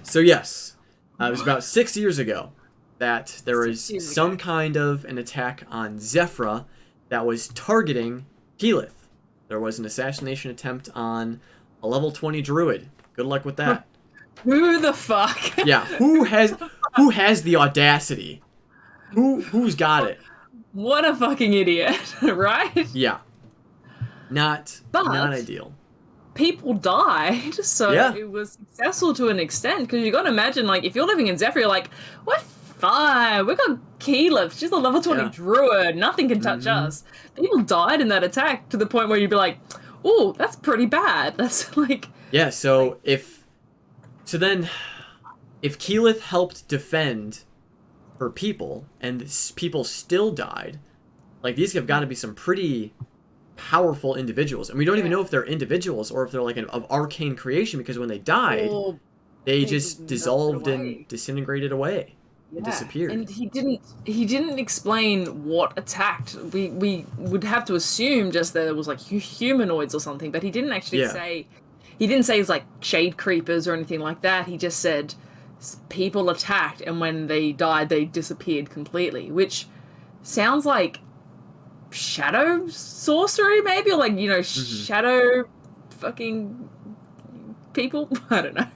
So yes, it was about 6 years ago that there was some kind of an attack on Zephyra that was targeting Keyleth. There was an assassination attempt on a level 20 druid. Good luck with that. Who the fuck? Yeah, who has the audacity? Who's got it? What a fucking idiot, right? Yeah. Not ideal. People died, so it was successful to an extent, because you gotta imagine, like, if you're living in Zephyr, you're like, we're fine, we got Keyleth, she's a level 20 druid, nothing can touch us. People died in that attack to the point where you'd be like, ooh, that's pretty bad. That's like... Yeah, so if Keyleth helped defend her people, and people still died, like, these have got to be some pretty powerful individuals. And we don't even know if they're individuals or if they're like of arcane creation, because when they died, they just dissolved and disintegrated away. It disappeared. And he didn't explain what attacked. We would have to assume just that it was like humanoids or something, but he didn't actually say. He didn't say it was like shade creepers or anything like that. He just said people attacked, and when they died, they disappeared completely, which sounds like shadow sorcery, maybe, or like shadow fucking people. I don't know.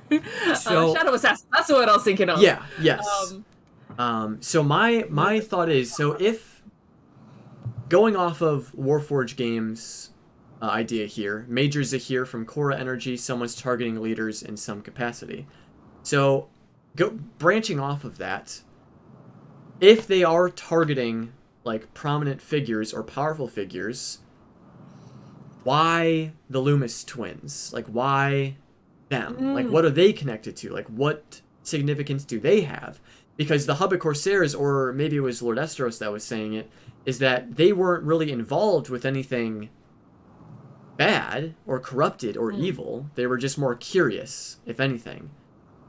So, Shadow assassin. That's the word I was thinking of. Yeah. Yes. So my thought is, so if going off of Warforged Games idea here, Major Zahir from Korra Energy, someone's targeting leaders in some capacity. So branching off of that, if they are targeting like prominent figures or powerful figures, why the Loomis twins? Like, why them? Like, what are they connected to? Like, what significance do they have? Because the Hubba Corsairs, or maybe it was Lord Estros that was saying it, is that they weren't really involved with anything bad or corrupted or evil. They were just more curious, if anything.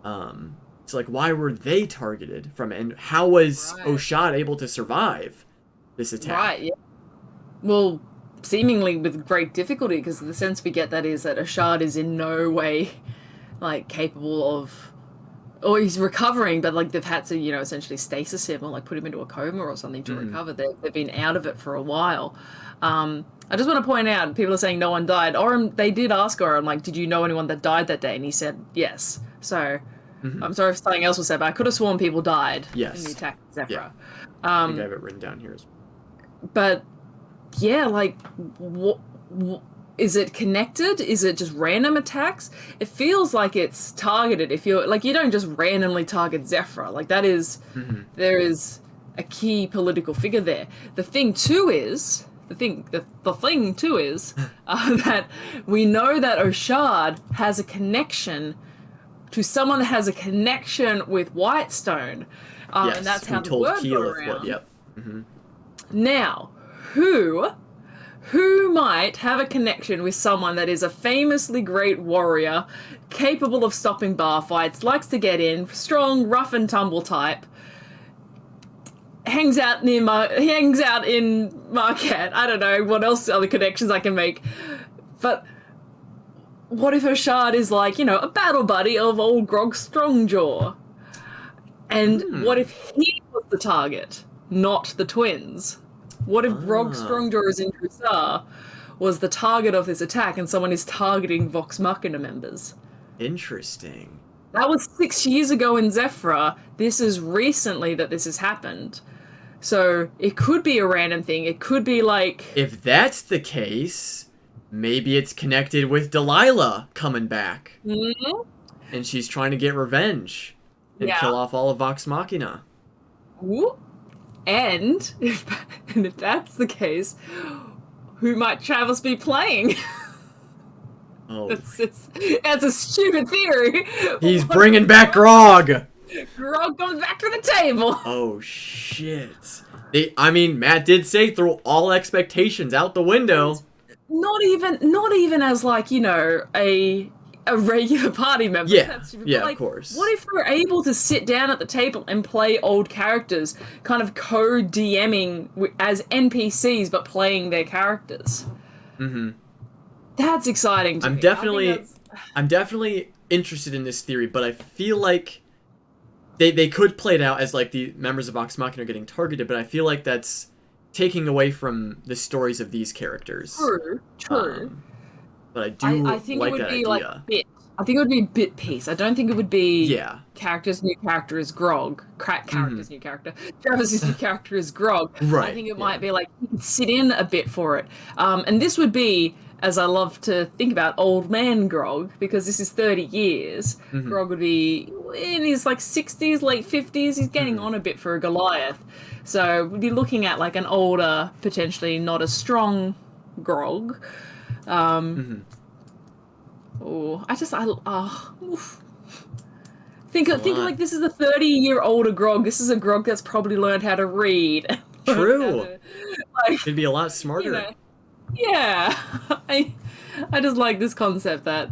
So, like, why were they targeted from it? And how was O'Shad able to survive this attack? Right, yeah. Well, seemingly with great difficulty, because the sense we get that is that O'Shad is in no way, like, capable of... Or he's recovering, but, like, they've had to, you know, essentially stasis him or, like, put him into a coma or something to recover. They've been out of it for a while. I just want to point out, people are saying no one died. Orym, they did ask Orym, like, did you know anyone that died that day? And he said yes. So, I'm sorry if something else was said, but I could have sworn people died in the attack of Zephyr. I think I have it written down here as well. But, yeah, like, is it connected? Is it just random attacks? It feels like it's targeted. If you're like, you don't just randomly target Zephyr. Like, that is, there is a key political figure there. The thing too is that we know that O'Shad has a connection to someone that has a connection with Whitestone, Yes, and that's how the told word Keyleth got around. what, Now, who might have a connection with someone that is a famously great warrior, capable of stopping bar fights, likes to get in, strong, rough and tumble type, hangs out in Marquette. I don't know what else other connections I can make. But what if O'Shad is like, you know, a battle buddy of old Grog Strongjaw? And what if he was the target, not the twins? What if Grog Strongjaw in Drusar was the target of this attack and someone is targeting Vox Machina members? Interesting. That was 6 years ago in Zephyr. This is recently that this has happened. So it could be a random thing. It could be like... If that's the case, maybe it's connected with Delilah coming back. And she's trying to get revenge and kill off all of Vox Machina. Ooh. And if that's the case, who might Travis be playing? Oh. That's a stupid theory. He's bringing back Grog! Grog comes back to the table. Oh, shit. Matt did say throw all expectations out the window. Not even as, like, you know, a regular party member. Yeah, of course. What if we're able to sit down at the table and play old characters, kind of co-DMing as NPCs, but playing their characters? That's exciting to me. I'm definitely interested in this theory, but I feel like they could play it out as, like, the members of Vox Machina are getting targeted, but I feel like that's taking away from the stories of these characters. True. But I do I think like it would that be idea. like bit. I think it would be a bit piece. I don't think it would be character's new character is Grog. Character's new character. Travis's new character is Grog. Right. I think it might be like you could sit in a bit for it. And this would be, as I love to think about, old man Grog, because this is 30 years. Grog would be in his like 60s, late 50s. He's getting on a bit for a Goliath. So we'd be looking at like an older, potentially not as strong Grog. Think like this is a 30-year-older Grog. This is a Grog that's probably learned how to read. True. Could be a lot smarter. You know, yeah. I just like this concept that...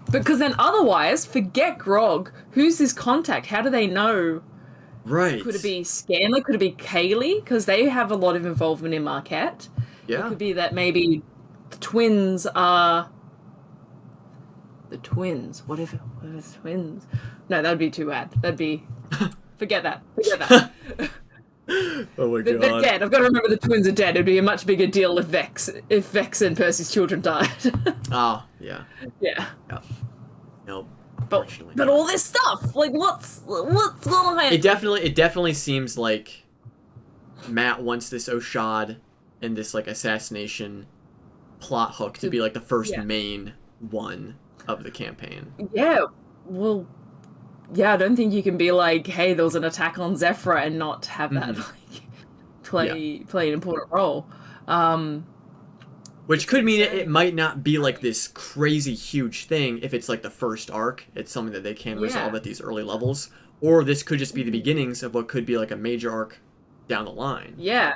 Because then otherwise, forget Grog. Who's this contact? How do they know? Right. Could it be Scanler? Could it be Kaylee? Because they have a lot of involvement in Marquette. Yeah. It could be that maybe the twins are... The twins. What if twins? No, that'd be too bad. That'd be... Forget that. Oh my They're god. dead. I've got to remember the twins are dead. It'd be a much bigger deal if Vex and Percy's children died. Ah, yeah. Yeah. Yeah. Nope. But all this stuff, like what's going on? It definitely seems like Matt wants this Oshad and this like assassination plot hook to be like the first main one of the campaign. Yeah. Well, yeah, I don't think you can be like, hey, there was an attack on Zephyr and not have that like play an important role. Which could mean it might not be like this crazy huge thing if it's like the first arc. It's something that they can resolve at these early levels. Or this could just be the beginnings of what could be like a major arc down the line. Yeah.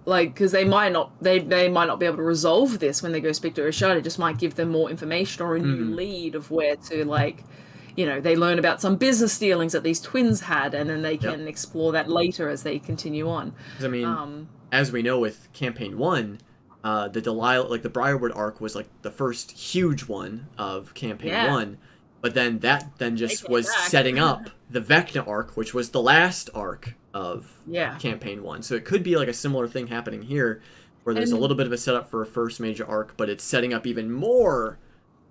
Like, because they might not be able to resolve this when they go speak to Oshad. It just might give them more information or a new lead of where to, like, you know, they learn about some business dealings that these twins had, and then they can explore that later as they continue on. I mean, as we know with Campaign 1, the Delilah, like the Briarwood arc was like the first huge one of Campaign 1, but then that just was setting up the Vecna arc, which was the last arc of Campaign 1. So it could be like a similar thing happening here, where there's a little bit of a setup for a first major arc, but it's setting up even more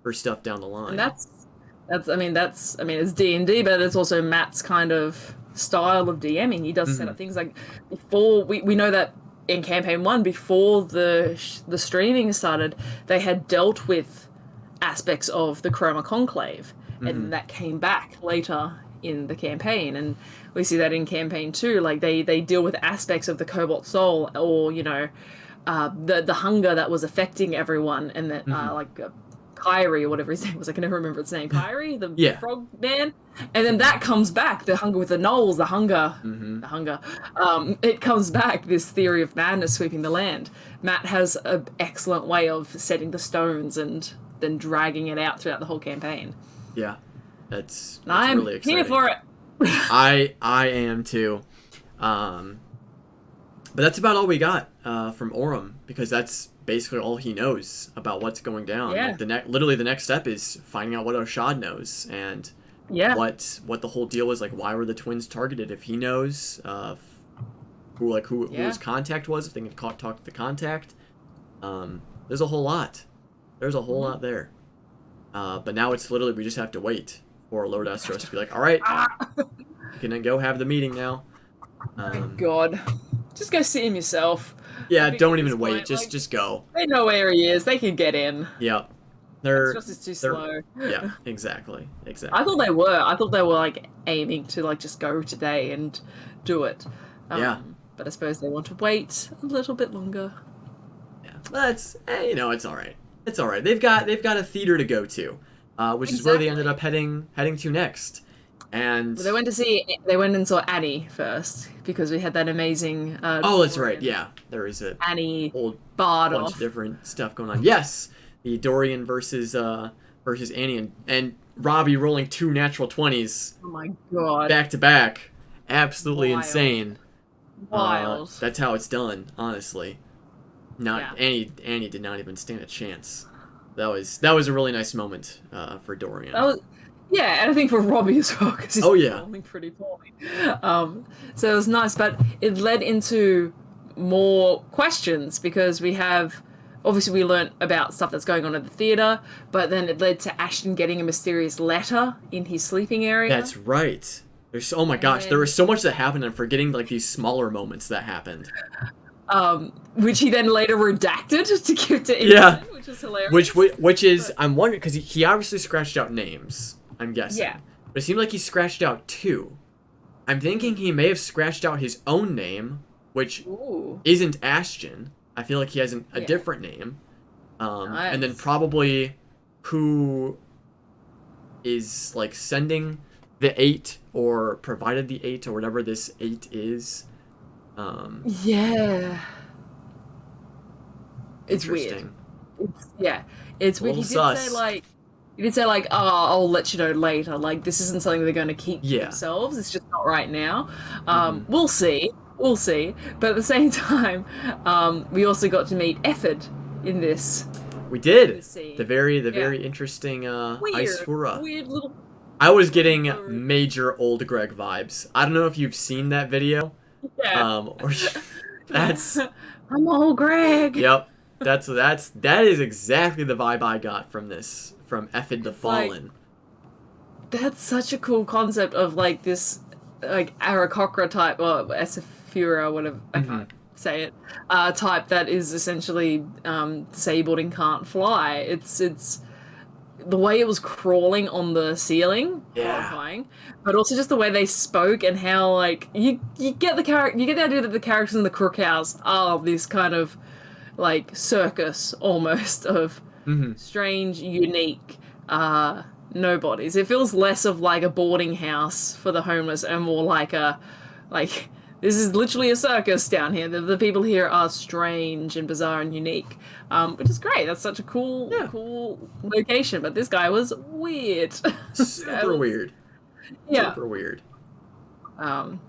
for stuff down the line. And I mean it's D&D, but it's also Matt's kind of style of DMing. He does set up things like before we know that in Campaign 1, before the streaming started, they had dealt with aspects of the Chroma Conclave, and that came back later in the campaign, and we see that in Campaign 2, like they deal with aspects of the Cobalt Soul, or you know, the hunger that was affecting everyone, and that Kyrie or whatever his name was, I can never remember its name, Kyrie, the frog man, and then that comes back, the hunger with the gnolls, the hunger, it comes back, this theory of madness sweeping the land. Matt has an excellent way of setting the stones and then dragging it out throughout the whole campaign. Yeah, that's I'm really exciting. here for it. I am too. But that's about all we got from Orym, because that's basically all he knows about what's going down. Yeah. Like literally the next step is finding out what Oshad knows and what the whole deal was, like why were the twins targeted, if he knows who his contact was, if they can talk to the contact. There's a whole lot. There's a whole lot there. But now it's literally we just have to wait for Lord Estros to be like, all right, you can then go have the meeting now. God. Just go see him yourself. Yeah, don't even wait. Just go. They know where he is. They can get in. Yeah. It's too slow. Yeah, exactly. I thought they were like aiming to like just go today and do it. But I suppose they want to wait a little bit longer. Yeah. Well, it's it's all right. It's all right. They've got a theater to go to, which is where they ended up heading to next. And they went and saw Annie first, because we had that amazing that's right. Yeah, there is a Annie whole bunch of different stuff going on. Yes, the Dorian versus Annie, and Robbie rolling 2 natural 20s. Oh my god. Back to back. Absolutely insane. Wild. That's how it's done, honestly. Annie did not even stand a chance. That was a really nice moment for Dorian. Yeah, and I think for Robbie as well, because he's performing pretty poorly. So it was nice, but it led into more questions, because we learnt about stuff that's going on at the theatre, but then it led to Ashton getting a mysterious letter in his sleeping area. That's right. Oh my gosh, there was so much that happened. I'm forgetting like these smaller moments that happened. Which he then later redacted to give to Imogen, which is hilarious. Which is, I'm wondering, because he obviously scratched out names, I'm guessing. Yeah. But it seemed like he scratched out 2. I'm thinking he may have scratched out his own name, which isn't Ashton. I feel like he has a different name. Nice. And then probably who is like sending the 8 or provided the 8 or whatever this 8 is. It's weird. It's weird. He did say like, oh, I'll let you know later. Like, this isn't something they're going to keep to themselves. It's just not right now. We'll see. But at the same time, we also got to meet Efford in this. We did. The very interesting Ice Fura. Weird little. I was getting major old Greg vibes. I don't know if you've seen that video. Yeah. Or that's I'm old Greg. yep. That is exactly the vibe I got from this from Effid the Fallen. That's such a cool concept of like this like Aarakocra type or Esifura, whatever I can't say it, type that is essentially disabled and can't fly. It's the way it was crawling on the ceiling, horrifying, but also just the way they spoke and how like you get the idea that the characters in the Crook House are this kind of like circus almost of strange, unique nobodies. It feels less of like a boarding house for the homeless and more like this is literally a circus down here. The people here are strange and bizarre and unique, which is great. That's such a cool location. But this guy was weird. Super weird. Yeah. Super weird.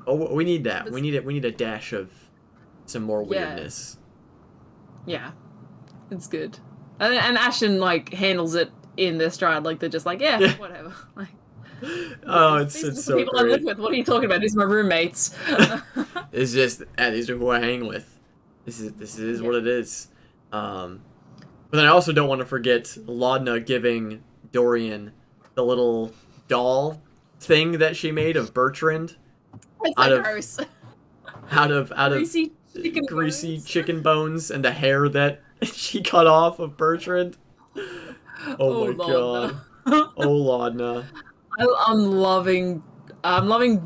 We need that. We need a dash of some more weirdness. Yeah, it's good. And Ashton like handles it in their stride. Like they're just like, yeah. Whatever. Like. Oh, it's so people great. I live with. What are you talking about? These are my roommates. It's just these are who I hang with. This is what it is. But then I also don't want to forget Laudna giving Dorian the little doll thing that she made of Bertrand. That's out of greasy chicken bones and the hair that she cut off of Bertrand. Oh my god. Oh Laudna. I'm loving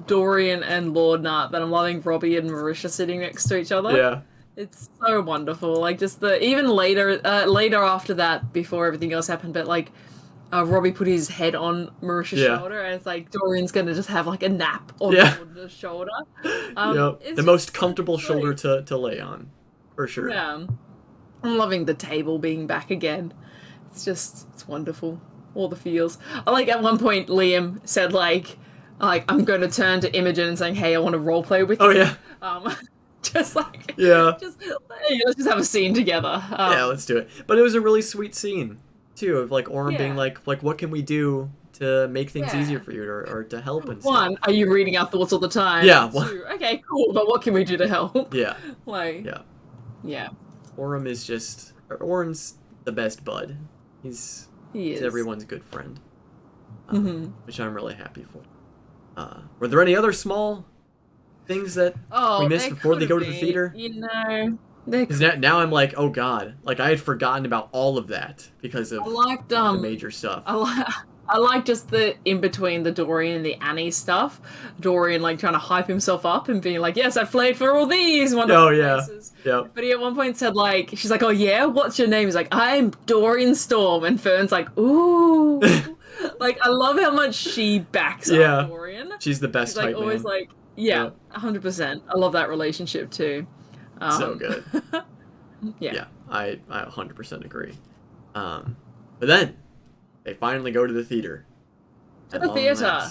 Dorian and Laudna, but I'm loving Robbie and Marisha sitting next to each other. Yeah. It's so wonderful. Like just even later after that, before everything else happened, but like Robbie put his head on Marisha's shoulder, and it's like Dorian's gonna just have like a nap on Laudna's shoulder. The most comfortable shoulder to lay on, for sure. Yeah. I'm loving the table being back again. It's wonderful. All the feels. I like at one point Liam said like I'm going to turn to Imogen and saying, hey, I want to roleplay with you. Oh yeah. Just like hey, let's just have a scene together. Yeah, let's do it. But it was a really sweet scene too of like Orym being like what can we do to make things easier for you or to help and stuff. One, are you reading our thoughts all the time? Yeah. Two, okay, cool, but what can we do to help? Yeah. Like yeah. Orym's the best bud. He's everyone's good friend, which I'm really happy for. Were there any other small things that we missed before they go to the theater? You know, because now I'm like, oh god, like I had forgotten about all of that because of the major stuff. I like just the in between the Dorian and the Annie stuff. Dorian like trying to hype himself up and being like, yes, I played for all these wonderful places. Yep. But he at one point said like, she's like, oh yeah, what's your name? He's like, I'm Dorian Storm, and Fern's like, ooh. Like I love how much she backs up Dorian. She's the best. She's like always man. Like 100%. I love that relationship too. So good. Yeah, I 100% agree. But then they finally go to the theater. To the theater.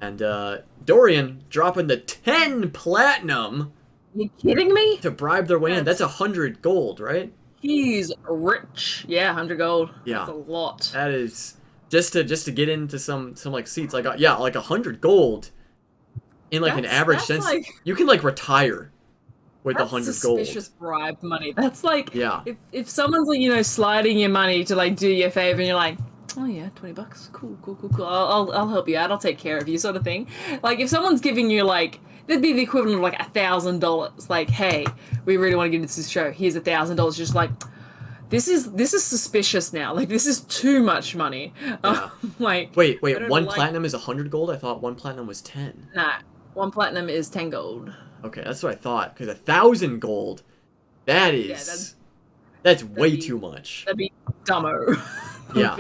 And Dorian dropping the 10 platinum. You kidding me? To bribe their way in. That's 100 gold, right? He's rich. Yeah, 100 gold. Yeah. That's a lot. That is just to get into some like seats. Like like 100 gold in like an average sense. Like, you can like retire with 100 gold. Suspicious bribe money. That's like if someone's like, sliding your money to like do you a favor and you're like, oh yeah, $20. Cool. I'll help you out. I'll take care of you, sort of thing. Like if someone's giving you like, that'd be the equivalent of like $1,000. Like, hey, we really want to get into this show. Here's $1,000. Just like, this is suspicious now. Like this is too much money. Like wait, one platinum is 100 gold. I thought one platinum was 10. Nah, one platinum is 10 gold. Okay, that's what I thought. Because 1,000 gold, that's way too much. That'd be dumbo. Yeah.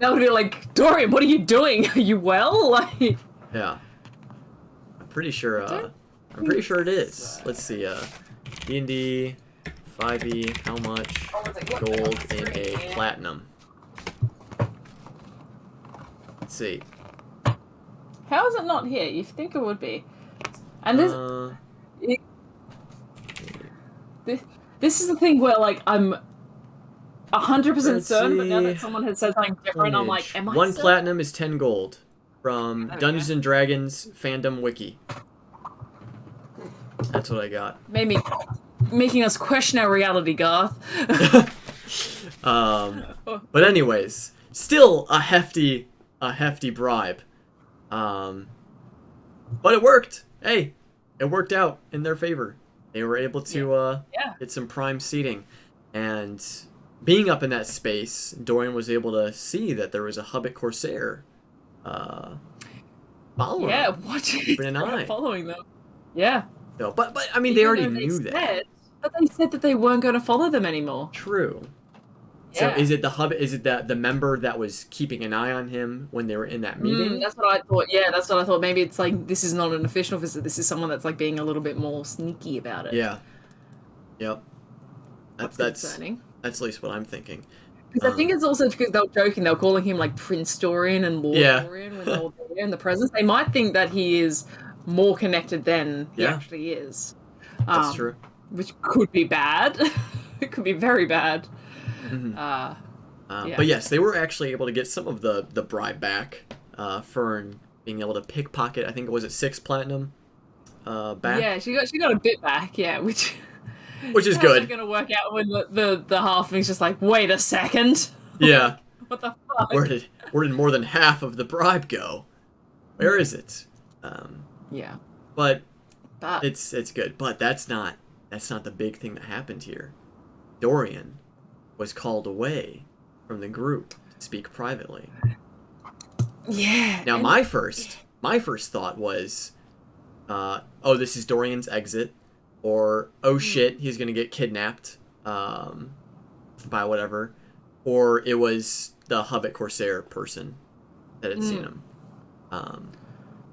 That would be like, Dorian, what are you doing? Are you well? Like. Yeah. I'm pretty sure it is. Let's see. D&D 5e, how much gold in a platinum? Let's see. How is it not here? You think it would be. And this is the thing where like I'm 100% certain, but now that someone has said something different, I'm like, am I One certain? platinum is 10 gold from Dungeons and Dragons fandom wiki. That's what I got. Maybe making us question our reality, Garth. But anyways, still a hefty bribe. But it worked. Hey, it worked out in their favor. They were able to get some prime seating, and being up in that space, Dorian was able to see that there was a Hubbit Corsair following. Yeah, them, watching, keeping an eye. following them. Yeah. No, but I mean, they already knew that. But they said that they weren't going to follow them anymore. True. Yeah. So is it the Hubbit? Is it the member that was keeping an eye on him when they were in that meeting? That's what I thought. Yeah, that's what I thought. Maybe it's like this is not an official visit. This is someone that's like being a little bit more sneaky about it. Yeah. Yep. That's concerning. That's at least what I'm thinking. Because I think it's also because they were joking. They were calling him like Prince Dorian and Lord Dorian when they were there in the presence. They might think that he is more connected than he actually is. That's true. Which could be bad. It could be very bad. Mm-hmm. But yes, they were actually able to get some of the bribe back. Fern being able to pickpocket, I think it was 6 platinum back. Yeah, she got a bit back. Yeah, which is good. How's that gonna work out when the halfling's just like, wait a second. Yeah. What the fuck? Where did more than half of the bribe go? Where is it? Yeah. But it's good. But that's not the big thing that happened here. Dorian was called away from the group to speak privately. Yeah. Now my first thought was, this is Dorian's exit, or shit, he's gonna get kidnapped by whatever, or it was the Hubbit Corsair person that had seen him.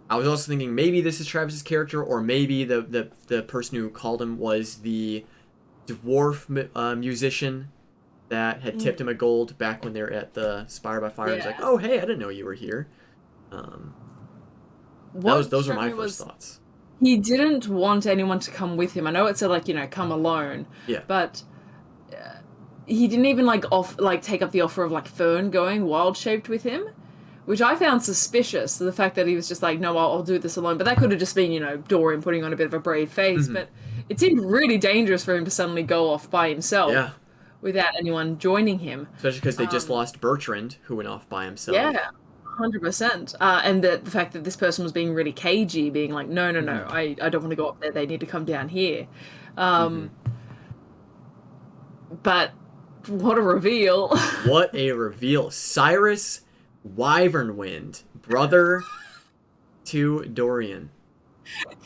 I was also thinking maybe this is Travis's character, or maybe the person who called him was the dwarf musician that had tipped him a gold back when they were at the Spire by Fire. Yeah. He was like, oh, hey, I didn't know you were here. Those were my first thoughts. He didn't want anyone to come with him. I know it said, like, come alone. Yeah. But he didn't even, take up the offer of, like, Fern going wild-shaped with him, which I found suspicious, the fact that he was just like, no, I'll do this alone. But that could have just been, Dorian putting on a bit of a brave face. But it seemed really dangerous for him to suddenly go off by himself. Yeah. Without anyone joining him. Especially because they just lost Bertrand, who went off by himself. Yeah, 100%. And the fact that this person was being really cagey, being like, no, I don't want to go up there, they need to come down here. But what a reveal. What a reveal. Cyrus Wyvernwind, brother to Dorian.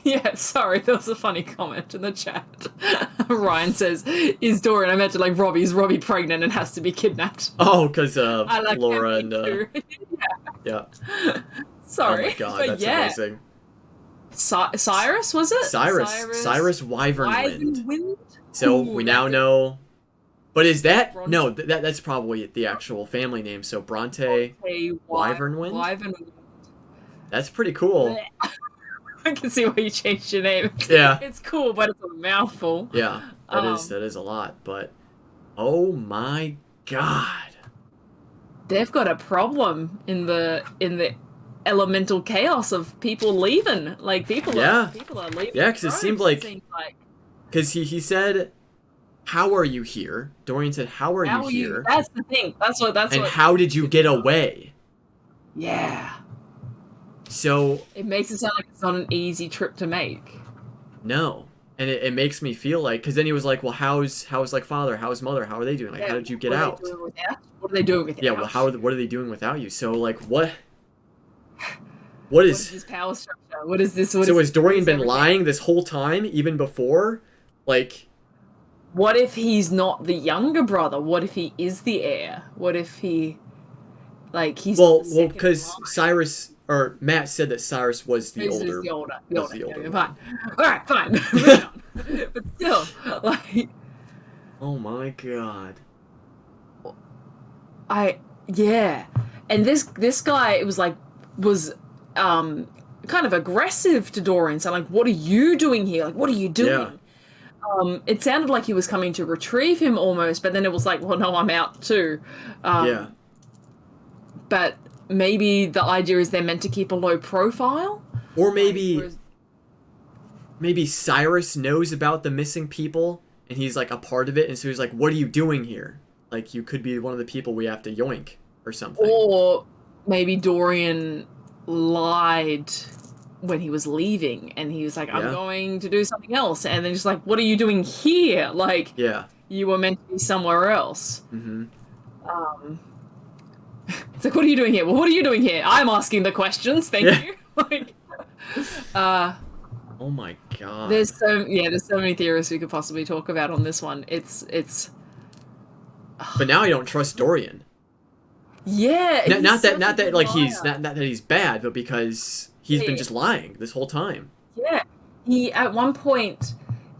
Yeah, sorry, there was a funny comment in the chat. Ryan says, is Dorian, I meant to is Robbie pregnant and has to be kidnapped? Oh, because of Laura and... yeah. Sorry. Oh my god, that's amazing. Cyrus, was it? Cyrus Wyvernwind. So we now know... But is that... Bronte? No, that's probably the actual family name. So Bronte Wyvernwind? That's pretty cool. I can see why you changed your name. Yeah. It's cool, but it's a mouthful. Yeah, that is a lot, but oh my god. They've got a problem in the elemental chaos of people leaving. Like people are leaving. Yeah, because it seemed like because he said, how are you here? Dorian said, how are you here? That's the thing. And how did you get away? Yeah. So it makes it sound like it's not an easy trip to make. No, and it makes me feel like, because then he was like, well, how's like father, how's mother, how are they doing? Like, how did you get out? What are they doing without? Yeah, well, what are they doing without you? So like, what is his power structure? What is this? Has Dorian been lying this whole time, even before? Like, what if he's not the younger brother? What if he is the heir? What if he, he's because Cyrus. Or Matt said that Cyrus was the older. The older. Fine. All right, fine. Moving on. But still, oh my god. And this guy was kind of aggressive to Dorian. So what are you doing here? Like, what are you doing? Yeah. It sounded like he was coming to retrieve him almost, but then it was like, well, no, I'm out too. Yeah. But maybe the idea is they're meant to keep a low profile? Or maybe maybe Cyrus knows about the missing people and he's like a part of it, and so he's like, what are you doing here? Like, you could be one of the people we have to yoink or something. Or maybe Dorian lied when he was leaving and he was like, I'm going to do something else, and then just like, what are you doing here? Like, you were meant to be somewhere else. It's like, what are you doing here? Well, what are you doing here? I'm asking the questions, thank you. Like, oh my god. There's so many theories we could possibly talk about on this one. It's But now I don't trust Dorian. Yeah. Not that like he's not that he's bad, but because he's been just lying this whole time. Yeah. He at one point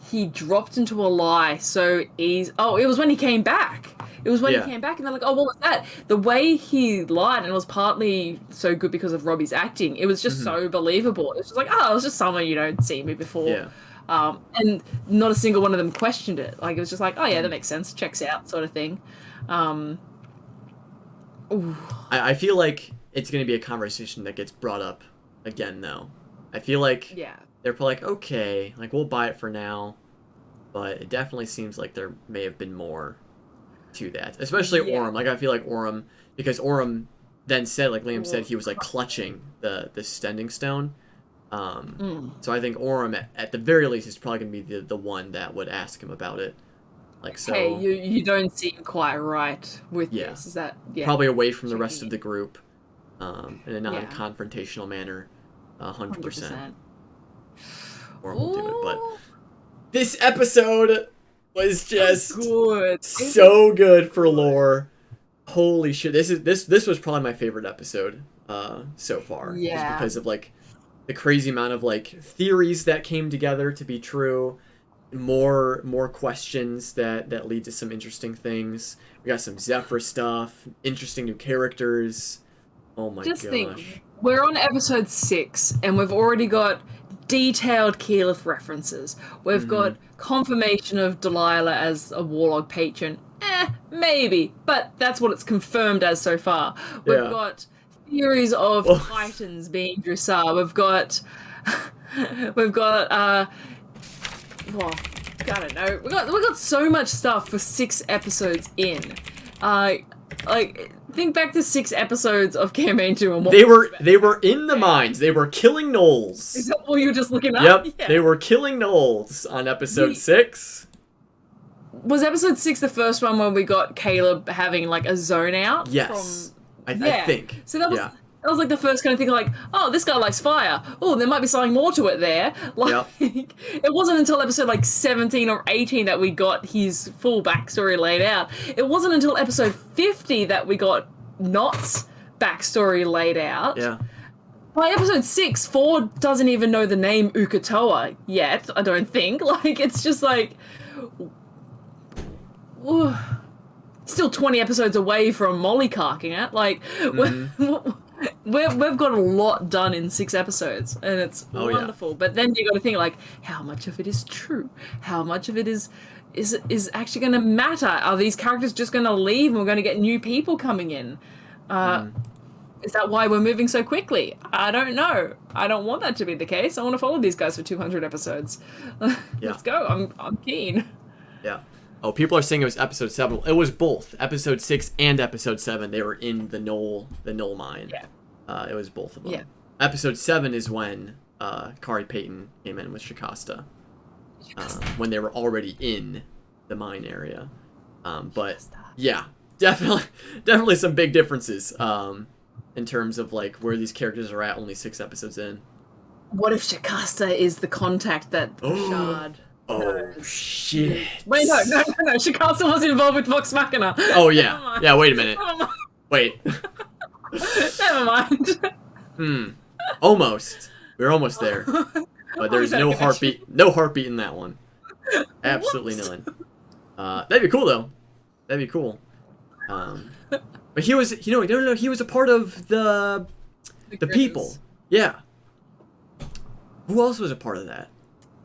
he dropped into a lie so easy. Oh, it was when he came back. It was when he came back, and they're like, oh, what was that? The way he lied, and it was partly so good because of Robbie's acting, it was just so believable. It was just like, oh, it was just someone you don't see me before. Yeah. And not a single one of them questioned it. Like, it was just like, oh, yeah, that makes sense. Checks out, sort of thing. I feel like it's going to be a conversation that gets brought up again, though. I feel like they're probably like, okay, like, we'll buy it for now. But it definitely seems like there may have been more to that, especially Orym. Like, I feel like Orym, because Orym then said, like Liam said, he was like clutching the Stending Stone. So I think Orym at the very least is probably gonna be the one that would ask him about it. Like, so hey, you don't seem quite right with this. Is that probably away from the rest of the group, in a non-confrontational manner, 100%. Orym will do it, but this episode was just good. So good for lore. Holy shit! This was probably my favorite episode so far. Yeah. Just because of like the crazy amount of like theories that came together to be true, more questions that lead to some interesting things. We got some Zephyr stuff, interesting new characters. Oh my gosh. Just think, we're on episode 6, and we've already got detailed Keyleth references. We've got confirmation of Delilah as a Warlog patron. Maybe, but that's what it's confirmed as so far. We've got theories of Titans being Dressar. We've got well, I don't know. We got so much stuff for 6 episodes in. Like, think back to 6 episodes of Campaign 2 and what they were in the mines. They were killing gnolls. Is that what you were just looking at? Yep, they were killing gnolls on episode 6. Was episode 6 the first one when we got Caleb having like a zone out? Yes, I think. So that was like the first kind of thing, like, oh, this guy likes fire. Oh, there might be something more to it there. Like, it wasn't until episode like 17 or 18 that we got his full backstory laid out. It wasn't until episode 50 that we got Nott's backstory laid out. Yeah. By episode 6, Ford doesn't even know the name Uk'otoa yet, I don't think. Like, it's just like... Ooh, still 20 episodes away from mollycarking it. Like, we've got a lot done in 6 episodes, and it's wonderful. But then you got to think, like, how much of it is true? How much of it is actually going to matter? Are these characters just going to leave and we're going to get new people coming in? Is that why we're moving so quickly? I don't know. I don't want that to be the case. I want to follow these guys for 200 episodes. Let's go. I'm keen. Yeah. Oh, people are saying it was episode 7. It was both. Episode 6 and episode 7. They were in the Gnoll mine. Yeah. It was both of them. Yeah. Episode 7 is when Kari Payton came in with Shikasta. When they were already in the mine area. But yeah, definitely some big differences in terms of like where these characters are at only 6 episodes in. What if Shikasta is the contact that Shard... Oh, shit. Wait, no. Shikasta was involved with Vox Machina. Oh, yeah. Yeah, wait a minute. Wait. Never mind. Almost. We're almost there. But there's no heartbeat. No heartbeat in that one. Absolutely none. That'd be cool, though. That'd be cool. But he was, he was a part of the people. Yeah. Who else was a part of that?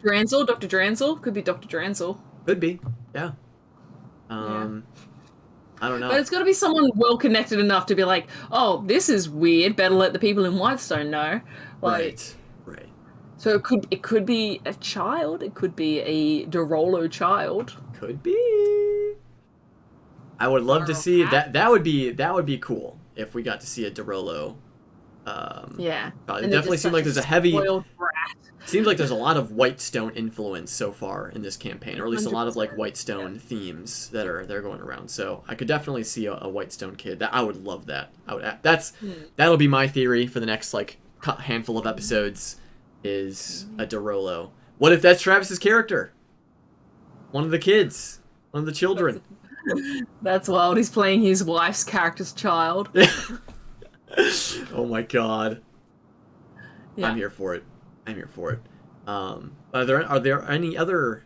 Dransel, Dr. Dransel? Could be Dr. Dransel. Could be, yeah. I don't know. But it's got to be someone well-connected enough to be like, oh, this is weird, better let the people in Whitestone know. Like, right. So it could be a child. It could be a Dorolo child. Could be. I would love to see that. That would be cool if we got to see a Dorolo. Yeah. It definitely seems like there's a heavy. Seems like there's a lot of Whitestone influence so far in this campaign, or at least a lot of like Whitestone themes that are going around. So I could definitely see a Whitestone kid. That I would love that. That'll be my theory for the next like handful of episodes. Is a Dorolo. What if that's Travis's character? One of the kids, one of the children. That's wild. He's playing his wife's character's child. Oh my god. Yeah. I'm here for it. Are there any other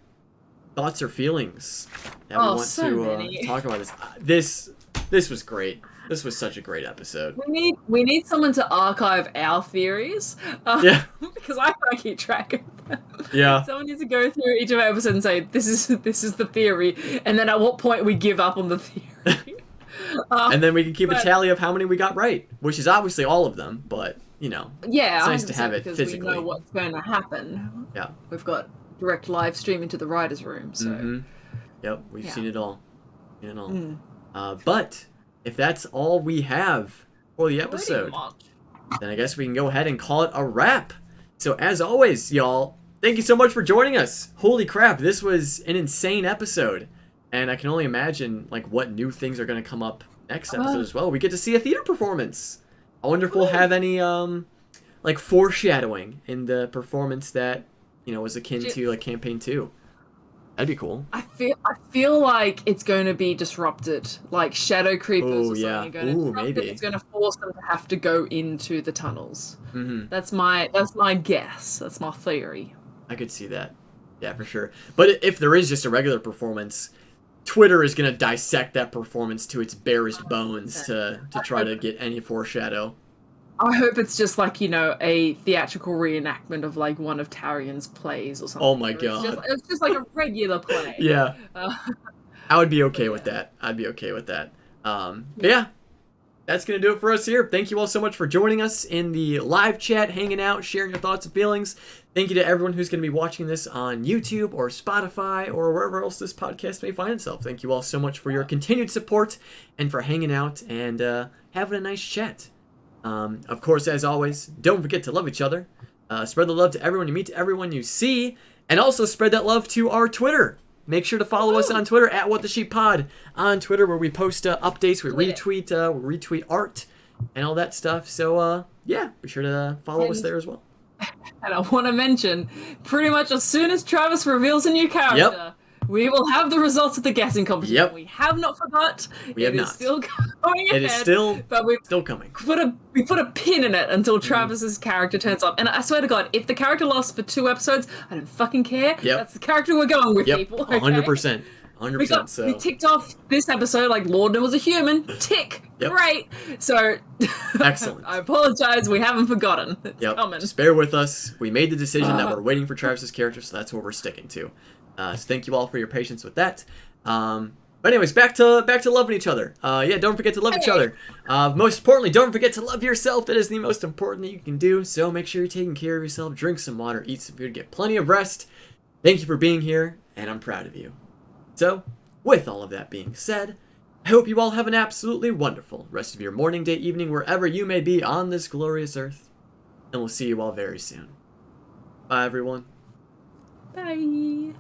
thoughts or feelings that we want to talk about this was great. This was such a great episode. We need someone to archive our theories. Because I can't keep track of them. Yeah. Someone needs to go through each of our episodes and say, this is the theory, and then at what point we give up on the theory. And then we can keep a tally of how many we got right, which is obviously all of them, but, you know, yeah, it's nice to have it because physically. we know what's going to happen. Yeah. We've got direct live streaming to the writer's room, so... Mm-hmm. Yep, we've seen it all. But if that's all we have for the episode, then I guess we can go ahead and call it a wrap. So as always, y'all, thank you so much for joining us. Holy crap, this was an insane episode. And I can only imagine like what new things are going to come up next episode as well. We get to see a theater performance. I wonder if we'll have any like foreshadowing in the performance that, you know, was akin to like campaign 2. That'd be cool. I feel like it's going to be disrupted, like shadow creepers or something are going to disrupt maybe. It's going to force them to have to go into the tunnels. Mm-hmm. That's my guess. That's my theory. I could see that. Yeah, for sure. But if there is just a regular performance, Twitter is going to dissect that performance to its barest bones to try to get any foreshadow. I hope it's just like, you know, a theatrical reenactment of like one of Tarian's plays or something. Oh my god. It's just like a regular play. Yeah. I would be okay with that. I'd be okay with that. But yeah, that's going to do it for us here. Thank you all so much for joining us in the live chat, hanging out, sharing your thoughts and feelings. Thank you to everyone who's going to be watching this on YouTube or Spotify or wherever else this podcast may find itself. Thank you all so much for your continued support and for hanging out and having a nice chat. Of course, as always, don't forget to love each other. Spread the love to everyone you meet, to everyone you see, and also spread that love to our Twitter. Make sure to follow us on Twitter at WhatTheSheepPod on Twitter, where we post updates, we retweet art, and all that stuff. So yeah, be sure to follow us there as well. And I want to mention, pretty much as soon as Travis reveals a new character, we will have the results of the guessing competition. Yep. We have not forgot. We have not. It is still going ahead. It is still coming. We put a pin in it until Travis's character turns up. And I swear to God, if the character lasts for 2 episodes, I don't fucking care. Yep. That's the character we're going with, people. Okay? 100%. 100%. We ticked off this episode like Laudna was a human. Tick. Yep. Great. So excellent. I apologize. We haven't forgotten. It's coming. Just bear with us. We made the decision that we're waiting for Travis's character, so that's what we're sticking to. So thank you all for your patience with that. But anyways, back to loving each other. Don't forget to love each other. Most importantly, don't forget to love yourself. That is the most important that you can do. So make sure you're taking care of yourself. Drink some water, eat some food, get plenty of rest. Thank you for being here, and I'm proud of you. So, with all of that being said, I hope you all have an absolutely wonderful rest of your morning, day, evening, wherever you may be on this glorious earth. And we'll see you all very soon. Bye, everyone. Bye.